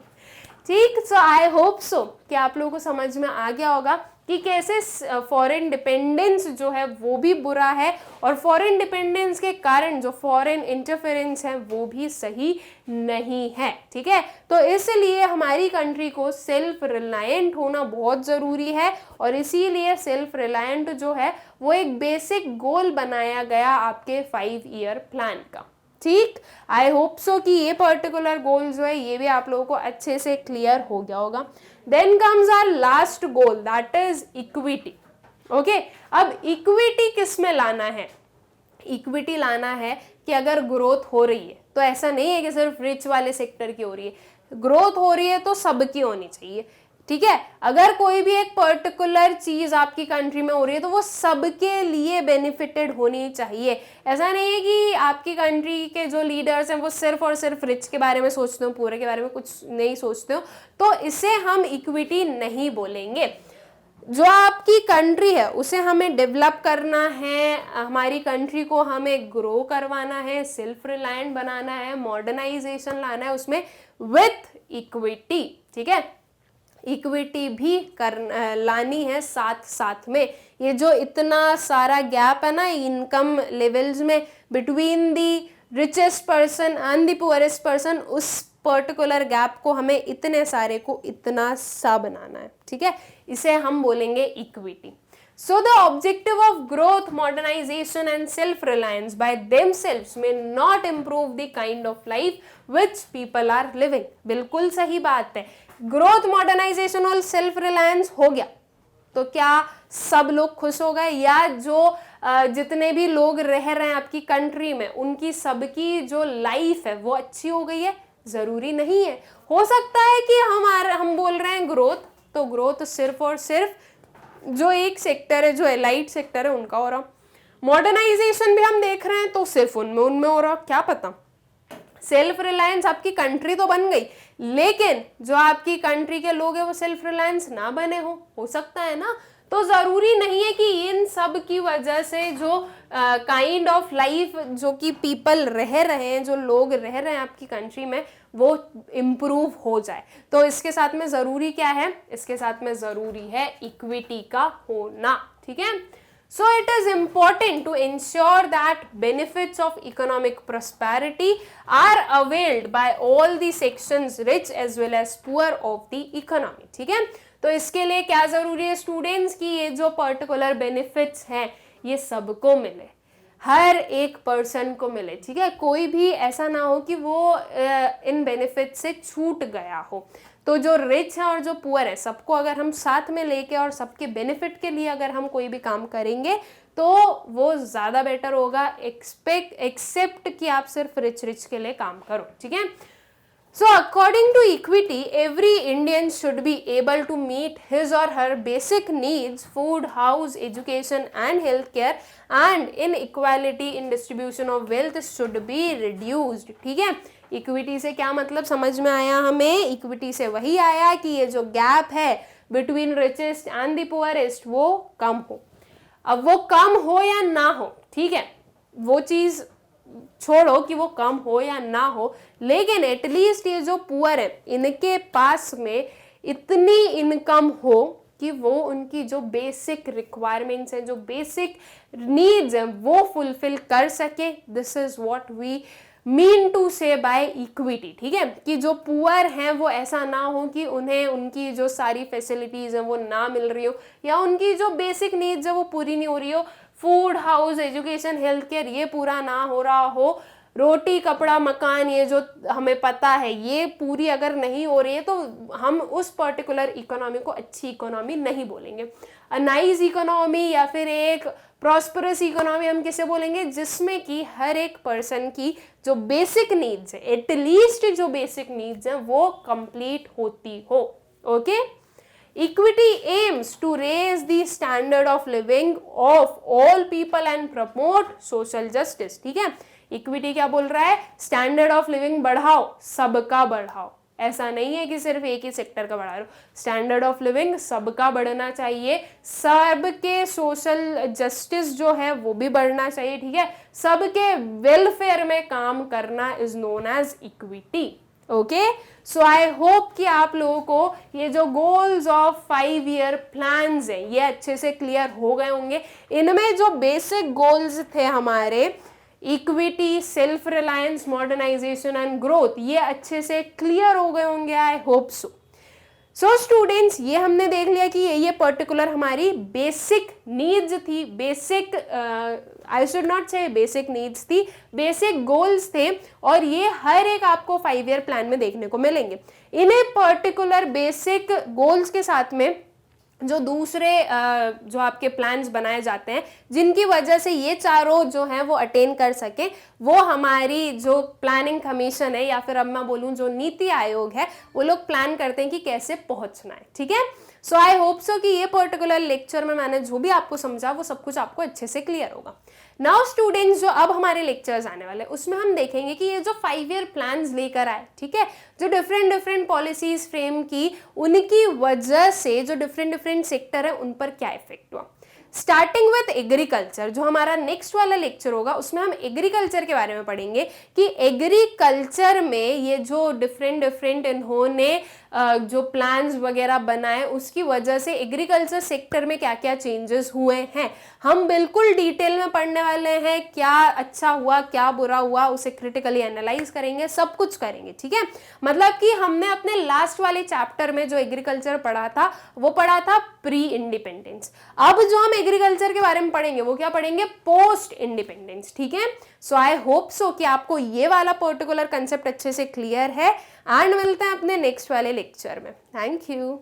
ठीक। सो आई होप सो कि आप लोगों को समझ में आ गया होगा कि कैसे फॉरेन डिपेंडेंस जो है वो भी बुरा है, और फॉरेन डिपेंडेंस के कारण जो फॉरेन इंटरफेरेंस है वो भी सही नहीं है, ठीक है। तो इसलिए हमारी कंट्री को सेल्फ रिलायंट होना बहुत ज़रूरी है, और इसीलिए सेल्फ रिलायंट जो है वो एक बेसिक गोल बनाया गया आपके 5 ईयर प्लान का, ठीक। आई होप सो कि ये पर्टिकुलर गोल जो है ये भी आप लोगों को अच्छे से क्लियर हो गया होगा। Then comes our last goal, that is equity, okay. अब इक्विटी किस में लाना है, इक्विटी लाना है कि अगर ग्रोथ हो रही है तो ऐसा नहीं है कि सिर्फ रिच वाले सेक्टर की हो रही है, ग्रोथ हो रही है तो सबकी होनी चाहिए, ठीक है। अगर कोई भी एक पर्टिकुलर चीज आपकी कंट्री में हो रही है तो वो सबके लिए बेनिफिटेड होनी चाहिए। ऐसा नहीं है कि आपकी कंट्री के जो लीडर्स हैं वो सिर्फ और सिर्फ रिच के बारे में सोचते हो, पूरे के बारे में कुछ नहीं सोचते हो, तो इसे हम इक्विटी नहीं बोलेंगे। जो आपकी कंट्री है उसे हमें डेवलप करना है, हमारी कंट्री को हमें ग्रो करवाना है, सेल्फ रिलायंट बनाना है, मॉडर्नाइजेशन लाना है उसमें विथ इक्विटी, ठीक है। इक्विटी भी लानी है साथ साथ में। ये जो इतना सारा गैप है ना इनकम लेवल्स में between the richest person and the poorest person, उस पर्टिकुलर गैप को हमें इतने सारे को इतना सा बनाना है, ठीक है। इसे हम बोलेंगे equity. So the objective of growth, modernization and self-reliance by themselves may not improve the kind of life which people are living. बिल्कुल सही बात है ग्रोथ, मॉडर्नाइजेशन और सेल्फ रिलायंस हो गया तो क्या सब लोग खुश हो गए, या जो जितने भी लोग रह रहे हैं आपकी कंट्री में उनकी सबकी जो लाइफ है वो अच्छी हो गई है? जरूरी नहीं है। हो सकता है कि हम बोल रहे हैं ग्रोथ, तो ग्रोथ सिर्फ और सिर्फ जो एक सेक्टर है, जो एलाइट सेक्टर है उनका हो रहा। मॉडर्नाइजेशन भी हम देख रहे हैं तो सिर्फ उनमें हो रहा, क्या पता। सेल्फ रिलायंस, आपकी कंट्री तो बन गई लेकिन जो आपकी कंट्री के लोग हैं वो सेल्फ रिलायंस ना बने हो सकता है ना। तो जरूरी नहीं है कि इन सब की वजह से जो काइंड ऑफ लाइफ जो कि पीपल रह रहे हैं, जो लोग रह रहे हैं आपकी कंट्री में, वो इम्प्रूव हो जाए। तो इसके साथ में जरूरी क्या है? इसके साथ में जरूरी है इक्विटी का होना, ठीक है। So it is important to ensure that benefits of economic prosperity are availed by all the sections, rich as well as poor of the economy, ठीक है। तो इसके लिए क्या जरूरी है स्टूडेंट्स की ये जो पर्टिकुलर बेनिफिट्स हैं ये सबको मिले, हर एक पर्सन को मिले, ठीक है। कोई भी ऐसा ना हो कि वो इन बेनिफिट से छूट गया हो। तो जो रिच है और जो पुअर है सबको अगर हम साथ में लेके और सबके बेनिफिट के लिए अगर हम कोई भी काम करेंगे तो वो ज़्यादा बेटर होगा एक्सेप्ट कि आप सिर्फ रिच के लिए काम करो, ठीक है। So according to equity, every Indian should be able to meet his or her basic needs, food, house, education and healthcare, and inequality in distribution of wealth should be reduced, ठीक है। Equity से क्या मतलब समझ में आया हमें? Equity से वही आया कि ये जो गैप है between richest and the poorest वो कम हो। अब वो कम हो या ना हो, ठीक है, वो चीज छोड़ो कि वो कम हो या ना हो, लेकिन एटलीस्ट ये जो पुअर है इनके पास में इतनी इनकम हो कि वो उनकी जो बेसिक रिक्वायरमेंट्स हैं, जो बेसिक नीड्स हैं वो फुलफिल कर सके। This is what we mean to say by equity, ठीक है। कि जो पुअर हैं वो ऐसा ना हो कि उन्हें उनकी जो सारी फैसिलिटीज हैं वो ना मिल रही हो, या उनकी जो बेसिक नीड्स है वो पूरी नहीं हो रही हो, food, house, education, health care ये पूरा ना हो रहा हो, रोटी, कपड़ा, मकान ये जो हमें पता है ये पूरी अगर नहीं हो रही है तो हम उस पर्टिकुलर इकोनॉमी को अच्छी इकोनॉमी नहीं बोलेंगे। अ नाइस इकोनॉमी या फिर एक प्रॉस्परस इकोनॉमी हम किसे बोलेंगे? जिसमें कि हर एक पर्सन की जो बेसिक नीड्स है, एटलीस्ट जो बेसिक नीड्स हैं वो कंप्लीट होती हो, okay. Equity aims to raise the standard of living of all people and promote social justice, ठीक है। इक्विटी क्या बोल रहा है? स्टैंडर्ड ऑफ लिविंग बढ़ाओ, सबका बढ़ाओ। ऐसा नहीं है कि सिर्फ एक ही सेक्टर का बढ़ा रहे हो, स्टैंडर्ड ऑफ लिविंग सबका बढ़ना चाहिए, सबके सोशल जस्टिस जो है वो भी बढ़ना चाहिए, ठीक है। सबके वेलफेयर में काम करना is known as equity, okay. So I hope कि आप लोगों को ये जो गोल्स ऑफ 5 ईयर प्लान्स हैं ये अच्छे से क्लियर हो गए होंगे। इनमें जो बेसिक गोल्स थे हमारे, equity, self reliance, modernisation and growth, ये अच्छे से क्लियर हो गए होंगे, I hope so. So students, ये हमने देख लिया कि ये पर्टिकुलर हमारी बेसिक नीड्स थी, बेसिक आई शुड नॉट से बेसिक नीड्स थी, बेसिक गोल्स थे, और ये हर एक आपको 5 ईयर प्लान में देखने को मिलेंगे। इन्हें पर्टिकुलर बेसिक गोल्स के साथ में जो दूसरे जो आपके प्लान्स बनाए जाते हैं जिनकी वजह से ये चारों जो हैं वो अटेन कर सके, वो हमारी जो प्लानिंग कमीशन है या फिर अब मैं बोलूँ जो नीति आयोग है वो लोग प्लान करते हैं कि कैसे पहुंचना है, ठीक है। सो आई होप सो कि ये पर्टिकुलर लेक्चर में मैंने जो भी आपको समझा वो सब कुछ आपको अच्छे से क्लियर होगा। नाउ स्टूडेंट्स, जो अब हमारे लेक्चर्स आने वाले उसमें हम देखेंगे कि ये जो 5 ईयर प्लान्स लेकर आए, ठीक है, जो डिफरेंट पॉलिसीज फ्रेम की, उनकी वजह से जो डिफरेंट सेक्टर है उन पर क्या इफेक्ट हुआ। स्टार्टिंग विथ एग्रीकल्चर, जो हमारा नेक्स्ट वाला लेक्चर होगा उसमें हम एग्रीकल्चर के बारे में पढ़ेंगे कि एग्रीकल्चर में ये जो डिफरेंट इन्होंने जो प्लान्स वगैरह बनाए उसकी वजह से एग्रीकल्चर सेक्टर में क्या क्या चेंजेस हुए हैं, हम बिल्कुल डिटेल में पढ़ने वाले हैं। क्या अच्छा हुआ, क्या बुरा हुआ, उसे क्रिटिकली एनालाइज करेंगे, सब कुछ करेंगे, ठीक है। मतलब कि हमने अपने लास्ट वाले चैप्टर में जो एग्रीकल्चर पढ़ा था वो पढ़ा था प्री इंडिपेंडेंस। अब जो हम एग्रीकल्चर के बारे में पढ़ेंगे वो क्या पढ़ेंगे? पोस्ट इंडिपेंडेंस, ठीक है। सो आई होप सो कि आपको ये वाला पर्टिकुलर कंसेप्ट अच्छे से क्लियर है। एंड मिलते हैं अपने नेक्स्ट वाले लेक्चर में। Thank you.